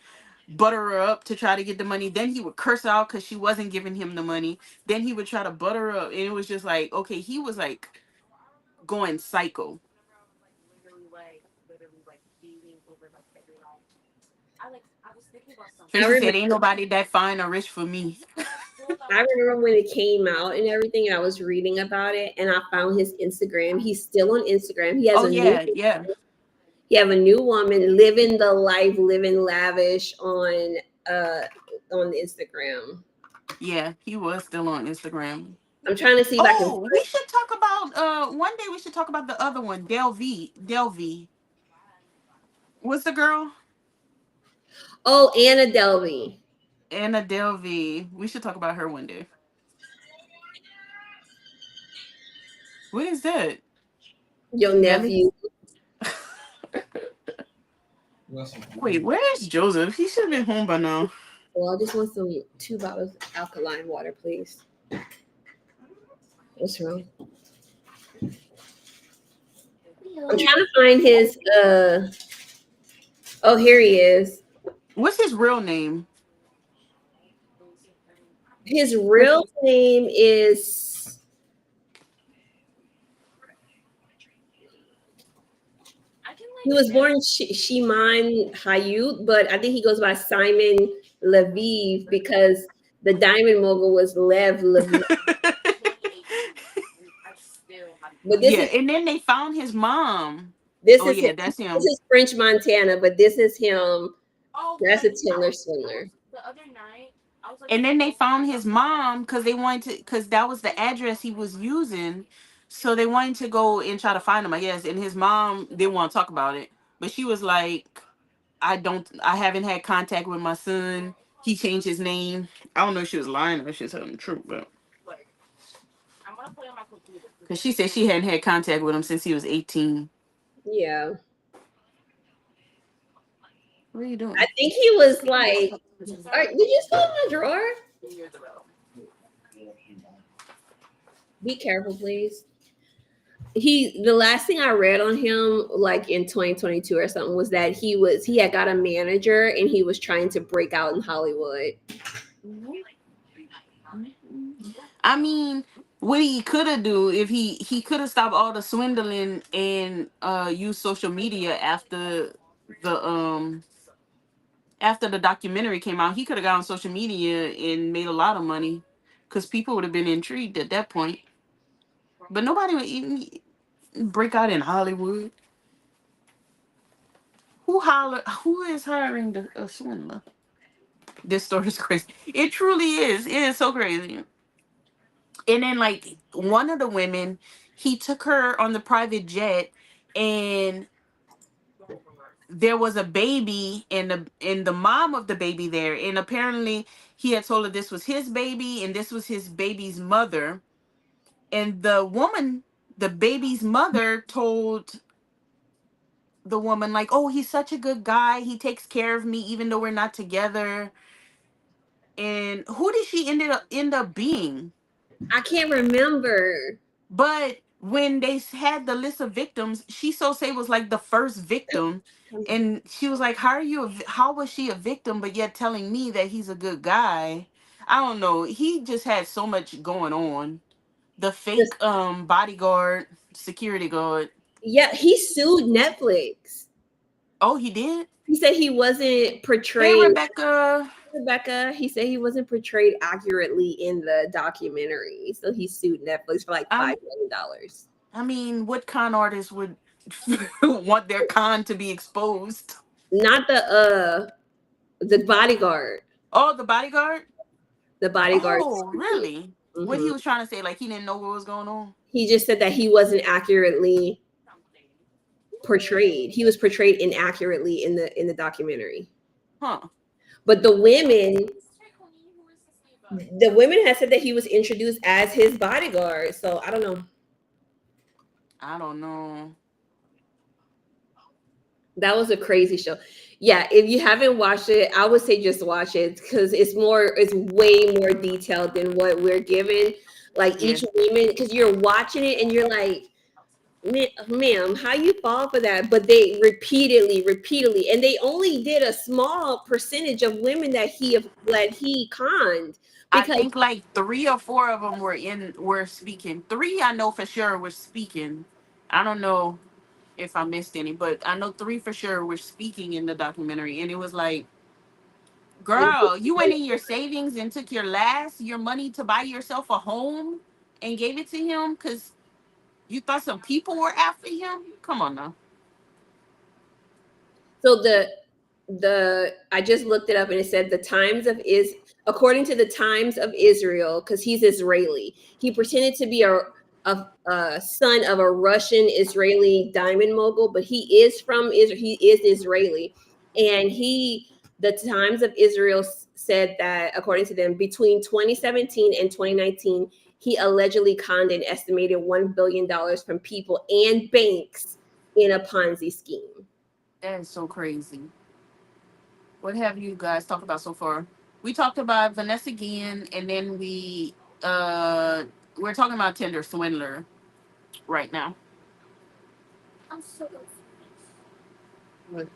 butter her up to try to get the money. Then he would curse her out because she wasn't giving him the money. Then he would try to butter her up, and it was just like, okay, he was like going psycho. I Tracy remember said, "Ain't nobody that fine or rich for me." I remember when it came out and everything, and I was reading about it, and I found his Instagram. He's still on Instagram. He has Oh a new yeah, yeah, he have a new woman living the life, living lavish uh on Instagram. yeah. He was still on Instagram. I'm trying to see if I can Oh, we should talk about one day we should talk about the other one, Delvi. Delvi. What's the girl? Oh, Anna Delvey. Anna Delvi. We should talk about her one day. What is that? Your Nelly? nephew. Wait, where's Joseph? He should have been home by now. Well, I just want some 2 bottles of alkaline water, please. What's wrong? I'm trying to find his oh, here he is. What's his real name? His real name is he was born Shiman Hayut, but I think he goes by Simon Lviv because the diamond mogul was Lev Lviv. But Yeah, and then they found his mom. this Oh is yeah, his, that's this him. is French Montana, but this is him. That's a Tinder Swindler. And then they found his mom because they wanted to, because that was the address he was using. So they wanted to go and try to find him, I guess. And his mom didn't want to talk about it. But she was like, I haven't had contact with my son. He changed his name. I don't know if she was lying or if she was telling the truth, but because she said she hadn't had contact with him since he was 18. Yeah, What are you I doing? think he was like. All right, did you still in my drawer? Be careful, please. The last thing I read on him, like in 2022 or something, was that he had got a manager and he was trying to break out in Hollywood. I mean, what he could have do if he could have stopped all the swindling and use social media the um after the documentary came out. He could have got on social media and made a lot of money because people would have been intrigued at that point. But nobody would even break out in Hollywood. Who is hiring a swindler? This story is crazy. It truly is. It is so crazy. And then like one of the women, he took her on the private jet, and there was a baby and the mom of the baby there, and apparently he had told her this was his baby and this was his baby's mother. And the woman, the baby's mother, told the woman like, "Oh, he's such a good guy, he takes care of me even though we're not together." And who did she end up being? I can't remember. But when they had the list of victims, she so say was like the first victim, and she was like, "How are you? How was she a victim, but yet telling me that he's a good guy?" I don't know. He just had so much going on. The Just- fake bodyguard, security guard. Yeah, he sued Netflix. Oh, he did. He said he wasn't Hey, portrayed. Rebecca. Rebecca, he said he wasn't portrayed accurately in the documentary, so he sued Netflix for like Um, $5 million. I mean, what con artist would want their con to be exposed? Not the bodyguard. Oh, the bodyguard. The bodyguard. Oh, really? What Hmm. he was trying to say, like he didn't know what was going on. He just said that he wasn't accurately portrayed. He was portrayed inaccurately in the documentary. Huh. But the women had said that he was introduced as his bodyguard. So I don't know. I don't know. That was a crazy show. Yeah, if you haven't watched it, I would say just watch it because it's way more detailed than what we're given. Like Yeah, each woman, because you're watching it and you're like, ma'am, how you fall for that? But they repeatedly, and they only did a small percentage of women that he conned I because think like 3 or 4 of them were speaking. 3 I know for sure were speaking. I don't know if I missed any, but I know 3 for sure were speaking in the documentary, and it was like, girl, you went in your savings and took your money to buy yourself a home and gave it to him because you thought some people were after him. Come on now. so the I just looked it up and it said the Times of is according to the Times of Israel, because he's Israeli. He pretended to be a son of a Russian Israeli diamond mogul, but he is from Israel. He is Israeli, and the Times of Israel said that according to them, between 2017 and 2019, he allegedly conned an estimated $1 billion from people and banks in a Ponzi scheme. That is so crazy. What have you guys talked about so far? We talked about Vanessa Guillen, and then uh we're talking about Tinder Swindler right now. But,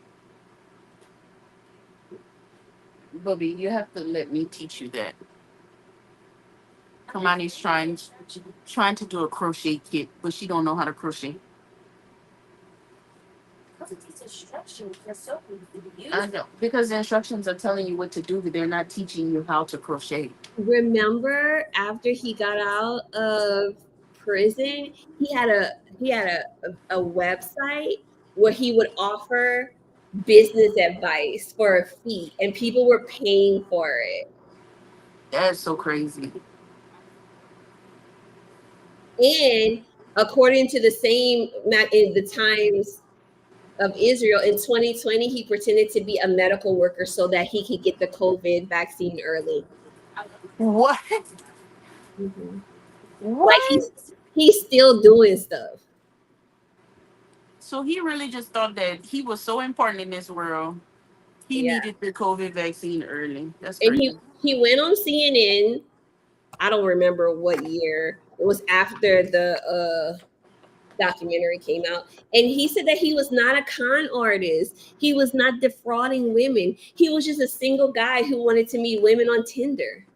Bubby, you have to let me teach you that. Kamani's trying to do a crochet kit, but she don't know how to crochet. I know because the instructions are telling you what to do, but they're not teaching you how to crochet. Remember after he got out of prison, he had a website where he would offer business advice for a fee and people were paying for it. That's so crazy. And according to the same in the Times of Israel in 2020, he pretended to be a medical worker so that he could get the COVID vaccine early. What? Mhm. Like What? he's still doing stuff. So he really just thought that he was so important in this world. He Yeah. needed the COVID vaccine early. That's And crazy. he went on CNN. I don't remember what year. It was after the documentary came out, and he said that he was not a con artist. He was not defrauding women. He was just a single guy who wanted to meet women on Tinder.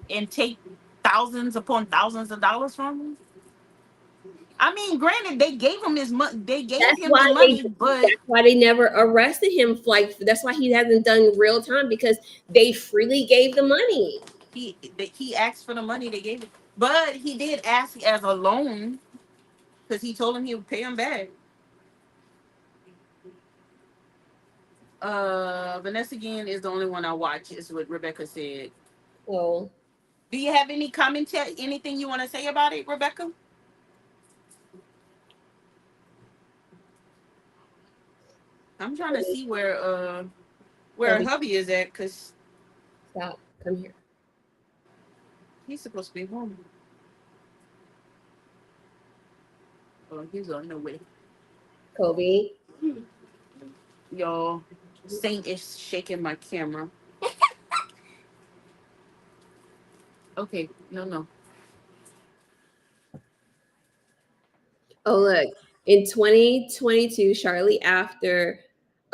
And take thousands upon thousands of dollars from him. I mean, granted, they gave him his money. They gave That's him why the they money, but that's why they never arrested him. Like that's why he hasn't done real time because they freely gave the money. he asked for the money. They gave it, but he did ask as a loan because he told him he would pay him back. Vanessa Guillen is the only one I watch. Is what Rebecca said. So Do you have any commentary? Anything you want to say about it, Rebecca? I'm trying to see where Kobe, hubby is at because stop. Come here. he's supposed to be home. Oh, he's on the way. Kobe. Y'all, Saint is shaking my camera. Okay, no. Oh, look, in 2022, shortly after,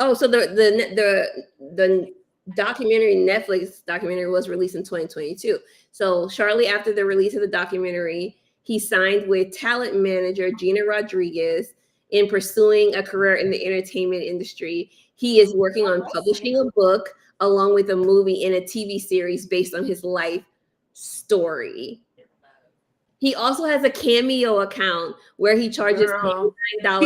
oh, so the documentary Netflix documentary was released in 2022. So shortly after the release of the documentary, he signed with talent manager Gina Rodriguez in pursuing a career in the entertainment industry. He is working on publishing a book along with a movie and a TV series based on his life story. He also has a Cameo account where he charges Girl, $99.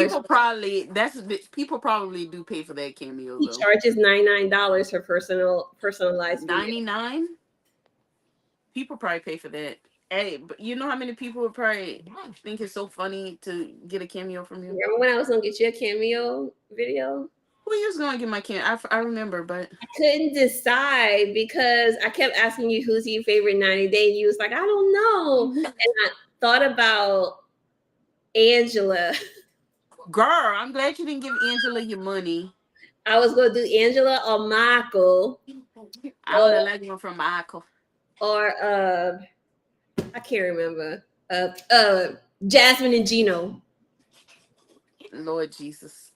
people probably do pay for that cameo He though. charges $99 for personalized video. 99. People probably pay for that. Hey, but you know how many people would probably think it's so funny to get a cameo from you? Remember when I was gonna get you a Cameo video? Who you was gonna get my cameo? I remember, but I couldn't decide because I kept asking you who's your favorite 90 Day. And you was like, I don't know. And I thought about Angela. girl, I'm glad you didn't give Angela your money. I was gonna do Angela or Michael I would or have liked one from Michael. or I can't remember. Jasmine and Gino. Lord Jesus.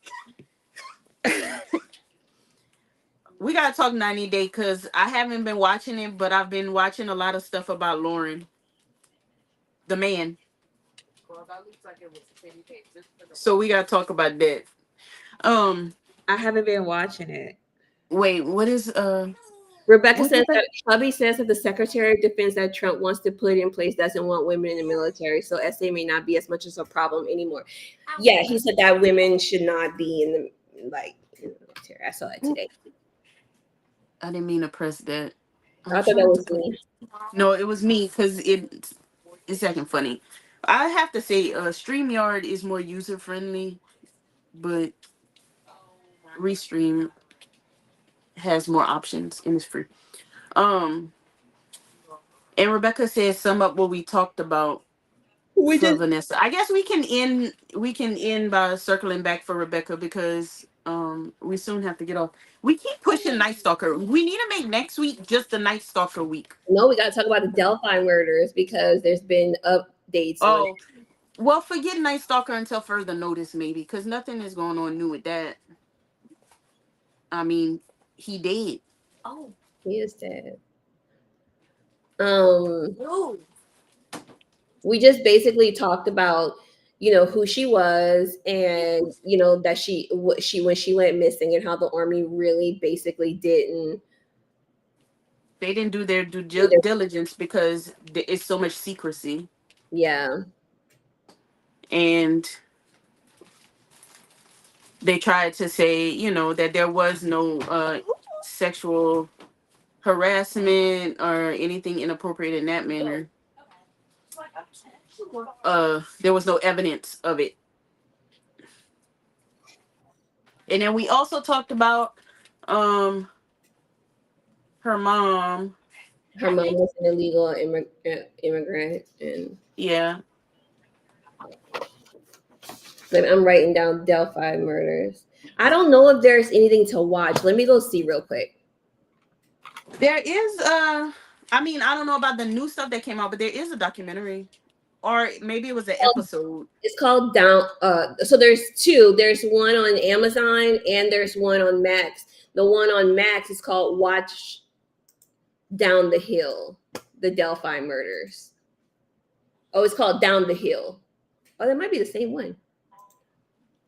We gotta talk 90 Day because I haven't been watching it, but I've been watching a lot of stuff about Lauren, the man. So we gotta talk about that. Um, I haven't been watching it. wait, what is Rebecca what says is that? that Hubby says that the Secretary of Defense that Trump wants to put in place doesn't want women in the military, so SA may not be as much as a problem anymore. Yeah, he said that women should not be in the military. I saw it today. I didn't mean to press that. I I'm thought that trying to was put. me. No, it was me because it's acting funny. I have to say, StreamYard is more user friendly, but Restream has more options and it's free. Um, and Rebecca says sum up what we talked about We for just Vanessa. I guess we can end by circling back for Rebecca because we soon have to get off. We keep pushing Night Stalker. We need to make next week just the Night Stalker week. no, we got to talk about the Delphi murders because there's been updates on it. Oh, well, forget Night Stalker until further notice, maybe, because nothing is going on new with that. I mean, he dead. He is dead. Um, we just basically talked about who she was and that she when she went missing and how the army really basically didn't They didn't do their due do their, diligence because it's so much secrecy, yeah. and they tried to say, that there was no sexual harassment or anything inappropriate in that manner. There was no evidence of it. And then we also talked about um her mom. Her mom was an illegal immigrant, and Yeah. then I'm writing down Delphi murders. I don't know if there's anything to watch. Let me go see real quick. There is I mean, I don't know about the new stuff that came out, but there is a documentary. Or maybe it was an episode. It's called Down. So there's two. There's one on Amazon and there's one on Max. The one on Max is called Watch Down the Hill, the Delphi murders. Oh, it's called Down the Hill. Oh, that might be the same one.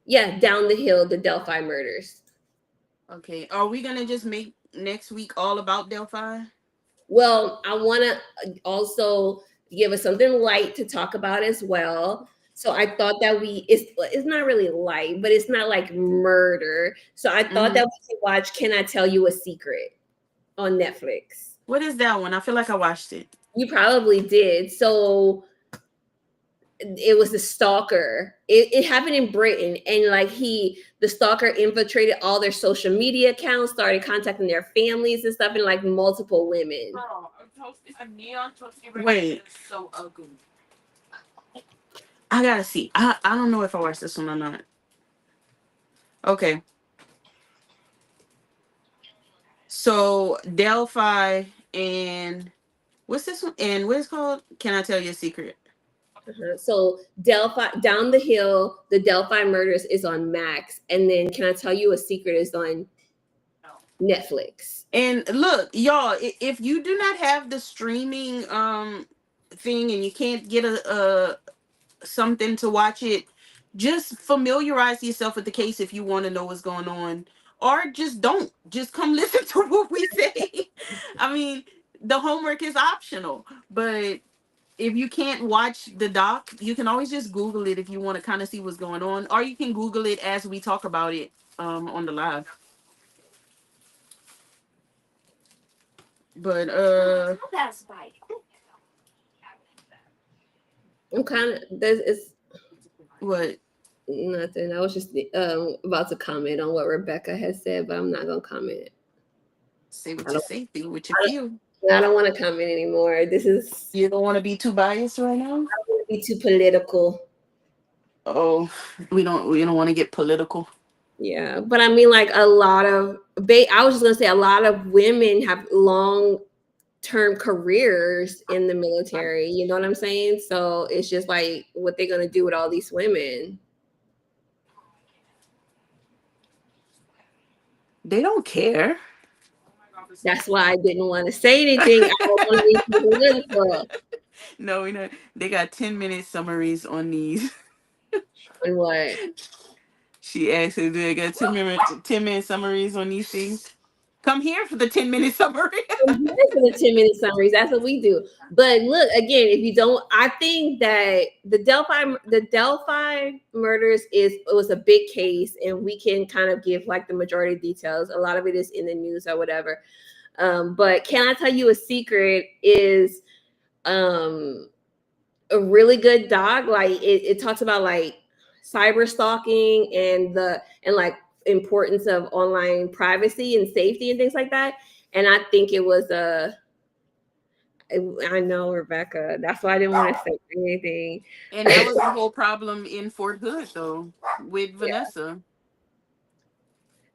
Yeah, Down the Hill, the Delphi murders. Okay. Are we gonna just make next week all about Delphi? Well, I want to also give us something light to talk about as well. So I thought that it's not really light, but it's not like murder. So I thought that we could watch Can I Tell You a Secret on Netflix. What is that one? I feel like I watched it. You probably did. So it was the stalker. It happened in Britain, and like the stalker infiltrated all their social media accounts, started contacting their families and stuff, and like multiple women. Wait. So ugly. I gotta see. I don't know if I watched this one or not. Okay. So Delphi and what's this one? And what is it called? Can I Tell You a Secret? So Delphi Down the Hill, the Delphi murders is on Max, and then Can I Tell You a Secret is on Netflix. And look, y'all, if you do not have the streaming thing and you can't get a something to watch it, just familiarize yourself with the case if you want to know what's going on, or just come listen to what we say. I mean, the homework is optional, but if you can't watch the doc, you can always just Google it if you want to kind of see what's going on, or you can Google it as we talk about it on the live. But I'm kind of it's what? nothing. I was just about to comment on what Rebecca has said, but I'm not gonna comment. Say what you say, feel what you feel. I don't want to comment anymore. You don't want to be too biased right now. I don't want to be too political. Oh, we don't want to get political. Yeah, but I mean, like a lot of I was just gonna say a lot of women have long-term careers in the military. You know what I'm saying? So it's just like what they're gonna do with all these women. They don't care. That's why I didn't want to say anything. I don't want to make people political. No, we know they got 10-minute summaries on these. And what? She asked if they got 10-minute summaries on these things. Come here for the 10-minute summary. I'm here for the 10-minute summaries. That's what we do. But look, again, if you don't, I think that the Delphi murders was a big case, and we can kind of give like the majority of details. A lot of it is in the news or whatever. But can I tell you a secret? Is a really good doc. Like it talks about like cyber stalking and like importance of online privacy and safety and things like that. And I think it was I know, Rebecca. That's why I didn't want to say anything. And that was the whole problem in Fort Hood, though, with Yeah. Vanessa.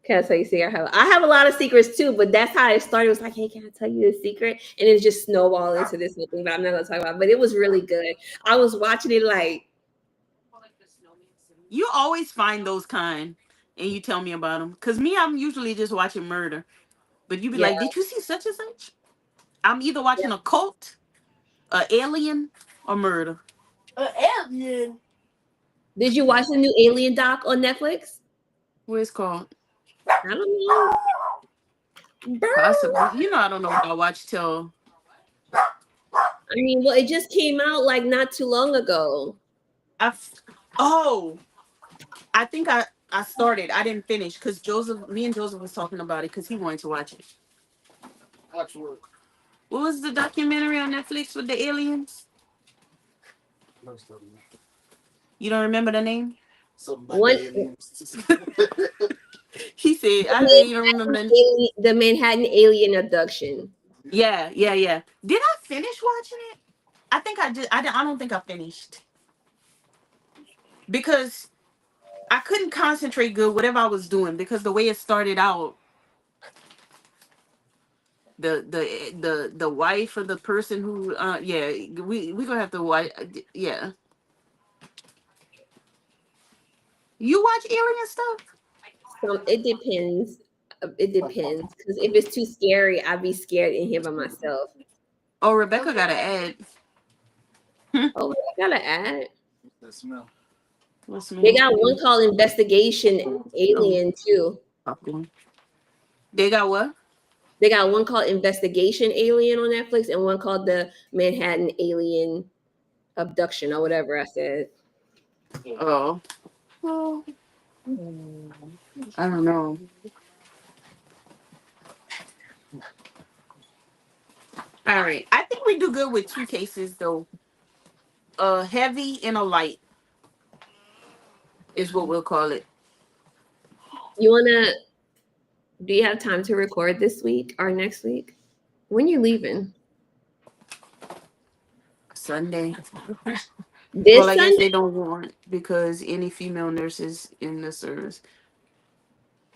Can I tell you a secret? I have a lot of secrets too, but that's how it started. It was like, hey, can I tell you a secret? And it just snowballed into this whole thing, but I'm not gonna talk about it. But it was really good. I was watching it like, You always find those kind, and you tell me about them. Cause me, I'm usually just watching murder. But you be yeah, like, "Did you see such and such?" I'm either watching yeah. a cult, a alien, or murder. An alien. Did you watch the new Alien doc on Netflix? What it's called? I don't know. Possibly. You know, I don't know what I watch till. I mean, well, it just came out like not too long ago. I. Oh, I think I started. I didn't finish because me and Joseph was talking about it because he wanted to watch it. Watch work. What was the documentary on Netflix with the aliens? You don't remember the name? Something about One, the aliens. He said, I didn't even remember. The Manhattan alien abduction. Yeah, yeah, yeah. Did I finish watching it? I think I did. I don't think I finished because I couldn't concentrate good whatever I was doing because the way it started out, the wife or the person who yeah, we gonna have to watch. Yeah, you watch alien stuff? It depends. It depends because if it's too scary, I'd be scared in here by myself. Oh, Rebecca got to add. Oh, I gotta add. That smell. What's They me? got one called Investigation Oh, Alien too. popcorn. They got what? They got one called Investigation Alien on Netflix and one called the Manhattan Alien Abduction or whatever I said. Oh, well, I don't know. All right, I think we do good with two cases though. A heavy and a light is what we'll call it. You wanna? Do you have time to record this week or next week? When you leaving? Sunday. Well, This I guess Sunday? they don't want because any female nurses in the service.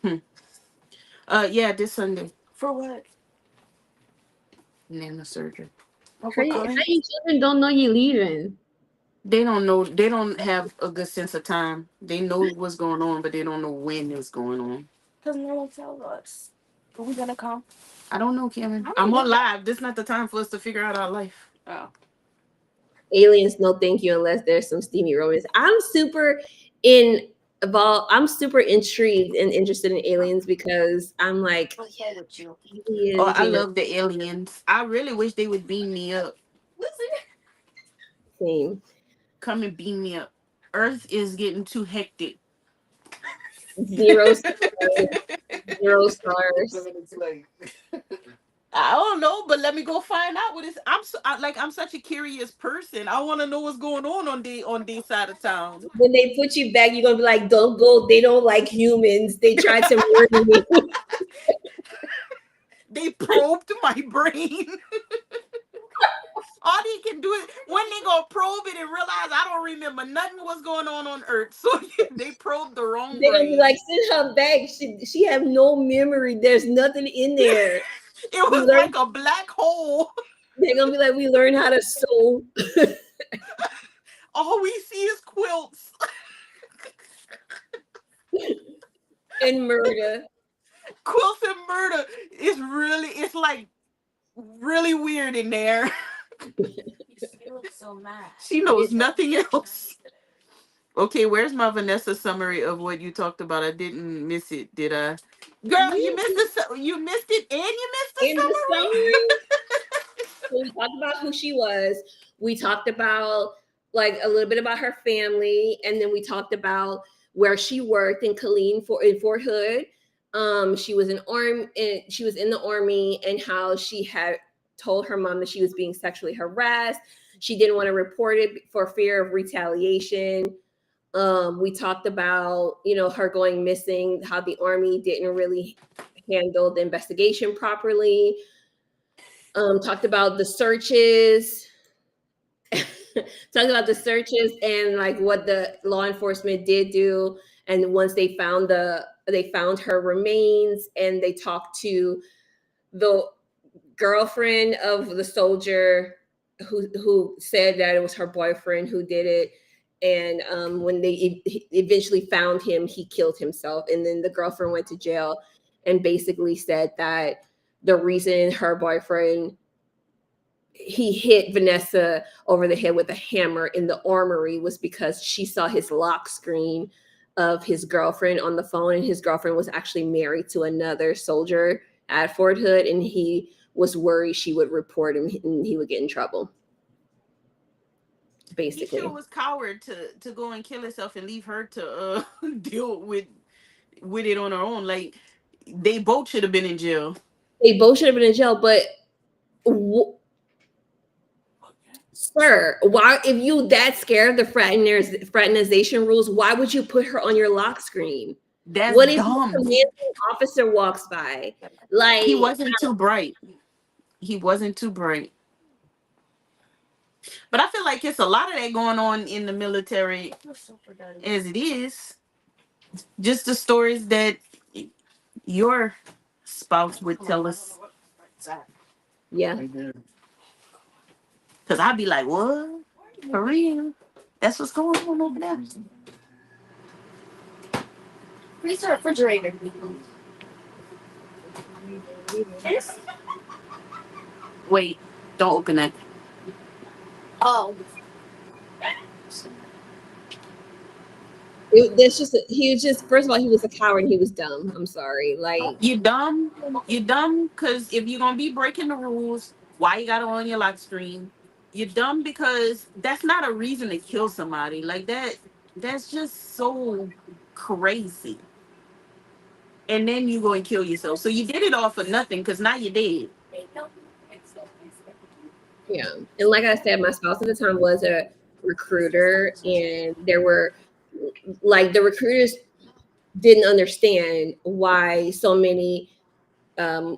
Hmm. Yeah, this Sunday. For what? Nano surgery. How you children don't know you leaving? They don't know. They don't have a good sense of time. They know what's going on, but they don't know when it's going on. Because no one tells us. Are we gonna come? I don't know, Karen. I'm on live. This is not the time for us to figure out our life. Oh. Aliens, no thank you unless there's some steamy romance. I'm super intrigued and interested in aliens because I'm like Okay with you. Oh, aliens, I love the aliens. I really wish they would beam me up. Listen. same. Come and beam me up. Earth is getting too hectic. Zero stars, zero stars. It's late. I don't know, but let me go find out what is. I'm such a curious person. I want to know what's going on this side of town. When they put you back, you're gonna be like, don't go, they don't like humans. They tried to murder me. They probed my brain. All they can do is when they go probe it and realize I don't remember nothing what's going on Earth, so they probe the wrong They're gonna be brain. like, send her back. She have no memory. There's nothing in there. It We was learned. like a black hole. They're gonna be like, we learned how to sew All we see is quilts. and murder. Quilts and murder. It's like really weird in there. You look so mad. She knows nothing else. Okay, where's my Vanessa summary of what you talked about? I didn't miss it, did I? Girl, you missed you missed it and you missed the In the summary. summary, so we talked about who she was. We talked about like a little bit about her family, and then we talked about where she worked in in Fort Hood. She was she was in the army, and how she had told her mom that she was being sexually harassed. She didn't want to report it for fear of retaliation. We talked about, her going missing, how the army didn't really handle the investigation properly. Talked about the searches. Talked about the searches and like what the law enforcement did do. And once they found her remains, and they talked to the girlfriend of the soldier who said that it was her boyfriend who did it. And when they eventually found him, he killed himself. And then the girlfriend went to jail and basically said that the reason her boyfriend, he hit Vanessa over the head with a hammer in the armory, was because she saw his lock screen of his girlfriend on the phone, and his girlfriend was actually married to another soldier at Fort Hood, and he was worried she would report him and he would get in trouble. Basically, He sure was coward to go and kill herself and leave her to deal with it on her own. Like they both should have been in jail. They both should have been in jail, but sir, why, if you that scared of the fraternization rules, why would you put her on your lock screen? That's What if the dumb. commanding officer walks by? Like, he wasn't too bright. He wasn't too bright. But I feel like it's a lot of that going on in the military as it is. Just the stories that your spouse would tell us. yeah. Because I'd be like, what? For real? That's what's going on over there? Where's the refrigerator? Wait, don't open that. Oh. He was just, first of all, he was a coward and he was dumb. I'm sorry. Like, You dumb? You dumb because if you're going to be breaking the rules, why you got it on your lock screen? You're dumb because that's not a reason to kill somebody. Like that's just so crazy. And then you go and kill yourself. So you did it all for nothing because now you're dead. yeah. And like I said, my spouse at the time was a recruiter, and there were, like, the recruiters didn't understand why so many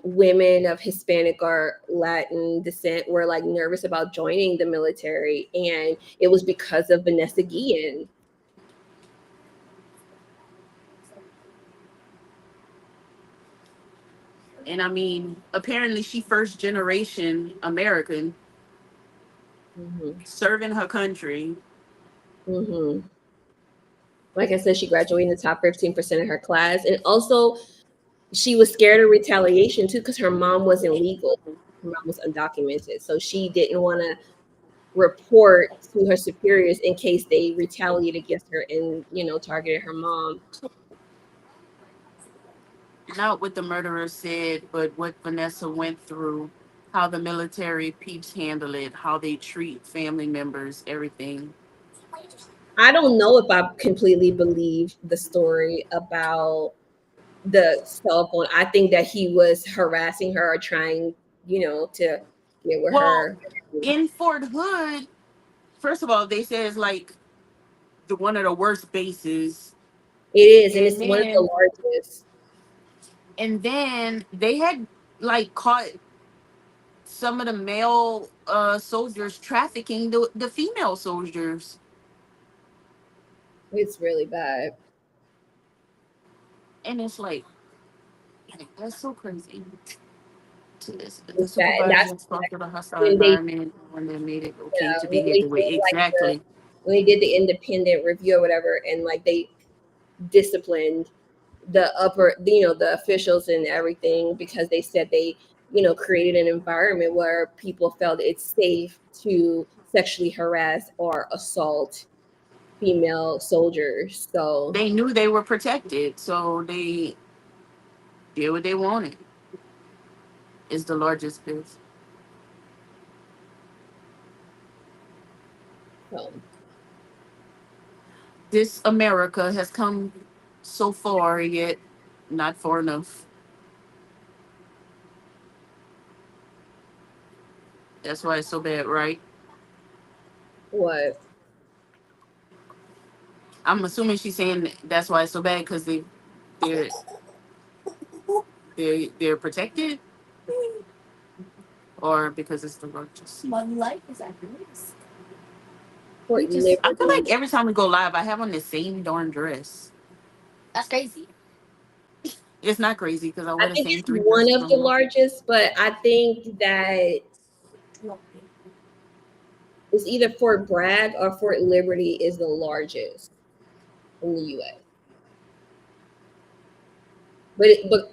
women of Hispanic or Latin descent were like nervous about joining the military, and it was because of Vanessa Guillen. And I mean, apparently she first generation American serving her country. Mm-hmm. Like I said, she graduated in the top 15% of her class, and also she was scared of retaliation too, because her mom wasn't legal. Her mom was undocumented, so she didn't want to report to her superiors in case they retaliated against her and targeted her mom. Not what the murderer said, but what Vanessa went through, how the military peeps handle it, how they treat family members, everything. I don't know if I completely believe the story about the cell phone. I think that he was harassing her or trying, to get with Well, her. in Fort Hood, first of all, they say it's like one of the worst bases. It is, and And it's one of the then largest. they had like caught some of the male soldiers trafficking the female soldiers. It's really bad. And it's like that's so crazy. The It's bad, and supervisor that's responsible for the hostile when they environment when they made it okay to when behave they the way did like exactly. when they did the independent review or whatever, and like they disciplined the officials and everything because they said they created an environment where people felt it's safe to sexually harass or assault female soldiers. So They knew they were protected, so they did what they wanted. Is the largest biz. so This America has come so far, yet not far enough. That's why it's so bad, right? what I'm assuming she's saying that's why it's so bad because they're they're protected, or because it's the largest. My life is at risk. for We just I feel liberty? like every time we go live, I have on the same darn dress. That's crazy. It's not crazy because I I wear the think same it's three one dresses of the on. largest, but I think that it's either Fort Bragg or Fort Liberty is the largest in the U.S.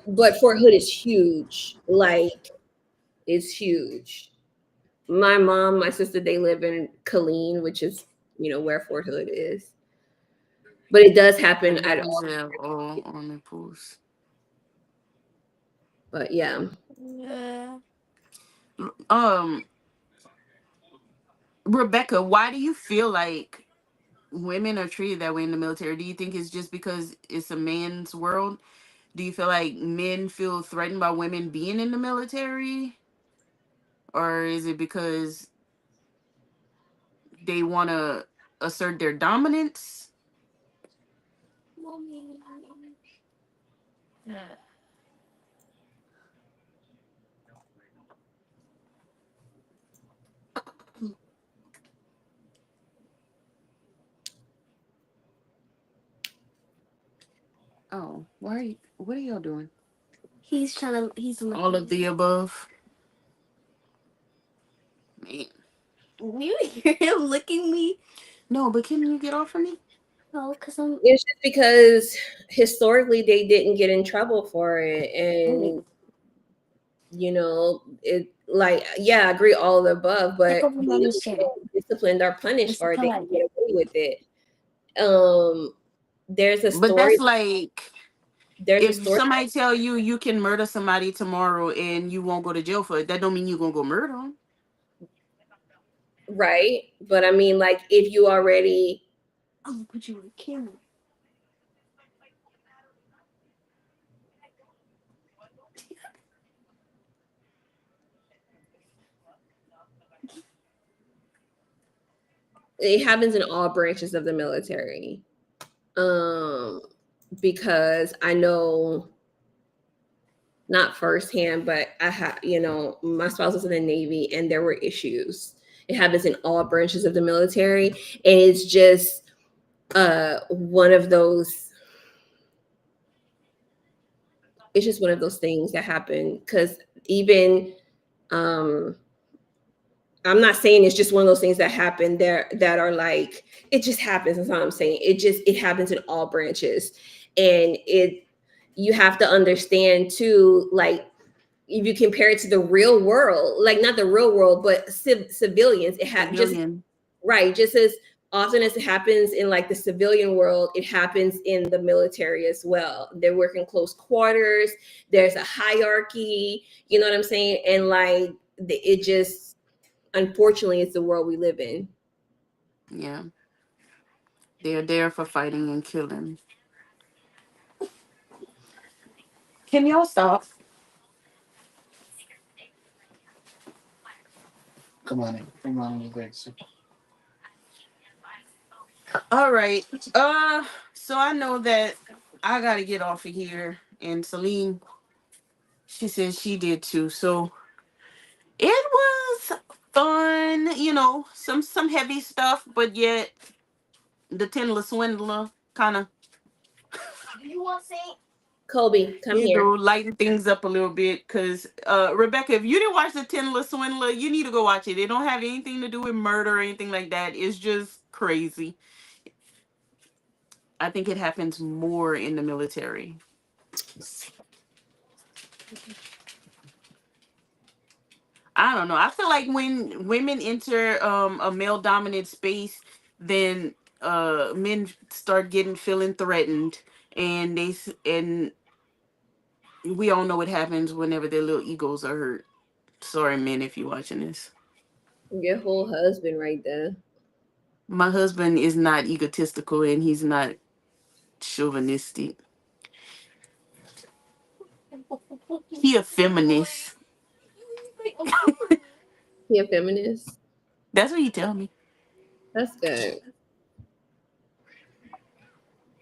But Fort Hood is huge. Like it's huge. My mom, my sister, they live in Killeen, which is where Fort Hood is. But it does happen It at happens all. there all on the pools. But yeah, Yeah. Um, Rebecca, why do you feel like women are treated that way in the military? Do you think it's just because it's a man's world? Do you feel like men feel threatened by women being in the military? Or is it because they want to assert their dominance? Mommy. Yeah. Oh, why? What are y'all doing? He's trying to. He's All of the above. Man. You hear him licking me? No, but can you get off of me? No, cause I'm. it's just because historically they didn't get in trouble for it, and it like yeah, I agree all of the above, Take but over being mommy's chair. disciplined or punished It's the for it, they pillow. can get away with it. Um, there's a But story. that's like There's a if story, somebody tell you you can murder somebody tomorrow and you won't go to jail for it, that don't mean you're gonna go murder them. right? But I mean, like, if you already, I'm gonna put you on camera. it happens in all branches of the military. Um, because I know not firsthand, but I have, my spouse was in the Navy and there were issues. It happens in all branches of the military. And it's just one of those, it's just one of those things that happen. Because even, um, I'm not saying it's just one of those things that happen there that are like, it just happens. That's what I'm saying. It happens in all branches. And you have to understand too, like, if you compare it to the real world, like not the real world, but civilians, just Civilian. right, just as often as it happens in like the civilian world, it happens in the military as well. They work in close quarters. There's a hierarchy. You know what I'm saying? And like it just, unfortunately, it's the world we live in. Yeah. They're there for fighting and killing. Can y'all stop? Come on in. Come on in, Grace. All right. So I know that I gotta get off of here. And Celine, she says she did too. So It was fun, some heavy stuff, but yet the Tinder Swindler kind of, You want Saint? Kobe, come here. lighten things up a little bit. Cause Rebecca, if you didn't watch the Tinder Swindler, you need to go watch it. It don't have anything to do with murder or anything like that. It's just crazy. I think it happens more in the military. I don't know. I feel like when women enter a male dominant space, then men start getting feeling threatened, and and we all know what happens whenever their little egos are hurt. Sorry, men, if you're watching this. Your whole husband right there. My husband is not egotistical and he's not chauvinistic. He a feminist. He a feminist. That's what he tell me. That's good.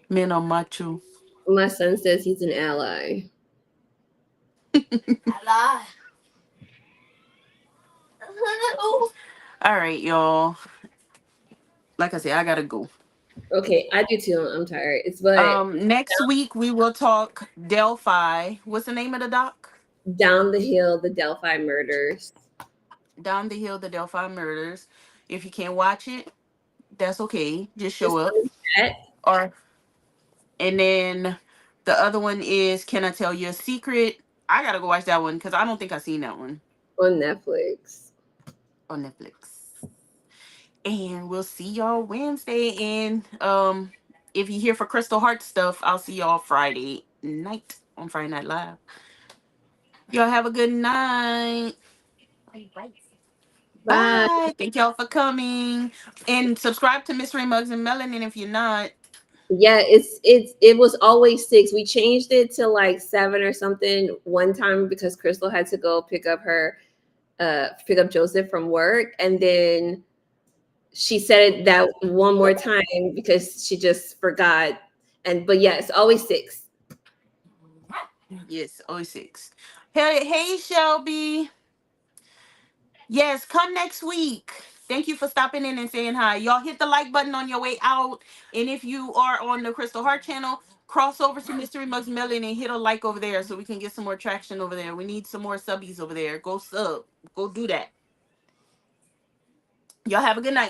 Men are macho. My son says he's an ally. Allah. All right, y'all. Like I said, I gotta go. Okay, I do too. I'm tired. It's but Next week we will talk Delphi. What's the name of the doc? down the hill, the Delphi murders. Down the Hill, the Delphi Murders. If you can't watch it, that's okay. Just show Just up. that Or and then the other one is Can I Tell You a Secret? I gotta go watch that one because I don't think I've seen that one on Netflix. on Netflix. And we'll see y'all Wednesday. And if you're here for Crystal Heart stuff, I'll see y'all Friday night on Friday Night Live. Y'all have a good night. Bye. Bye. Thank y'all for coming. And subscribe to Mystery Mugs and Melanin if you're not. Yeah, it was always 6. We changed it to like 7 or something one time because Crystal had to go pick up Joseph from work, and then she said it that one more time because she just forgot. But yeah, it's always 6. Yes, 06. Hey, Shelby. Yes, come next week. Thank you for stopping in and saying hi. Y'all hit the like button on your way out. And if you are on the Crystal Heart channel, cross over to Mystery Mugs Melon and hit a like over there so we can get some more traction over there. We need some more subbies over there. Go sub. Go do that. Y'all have a good night.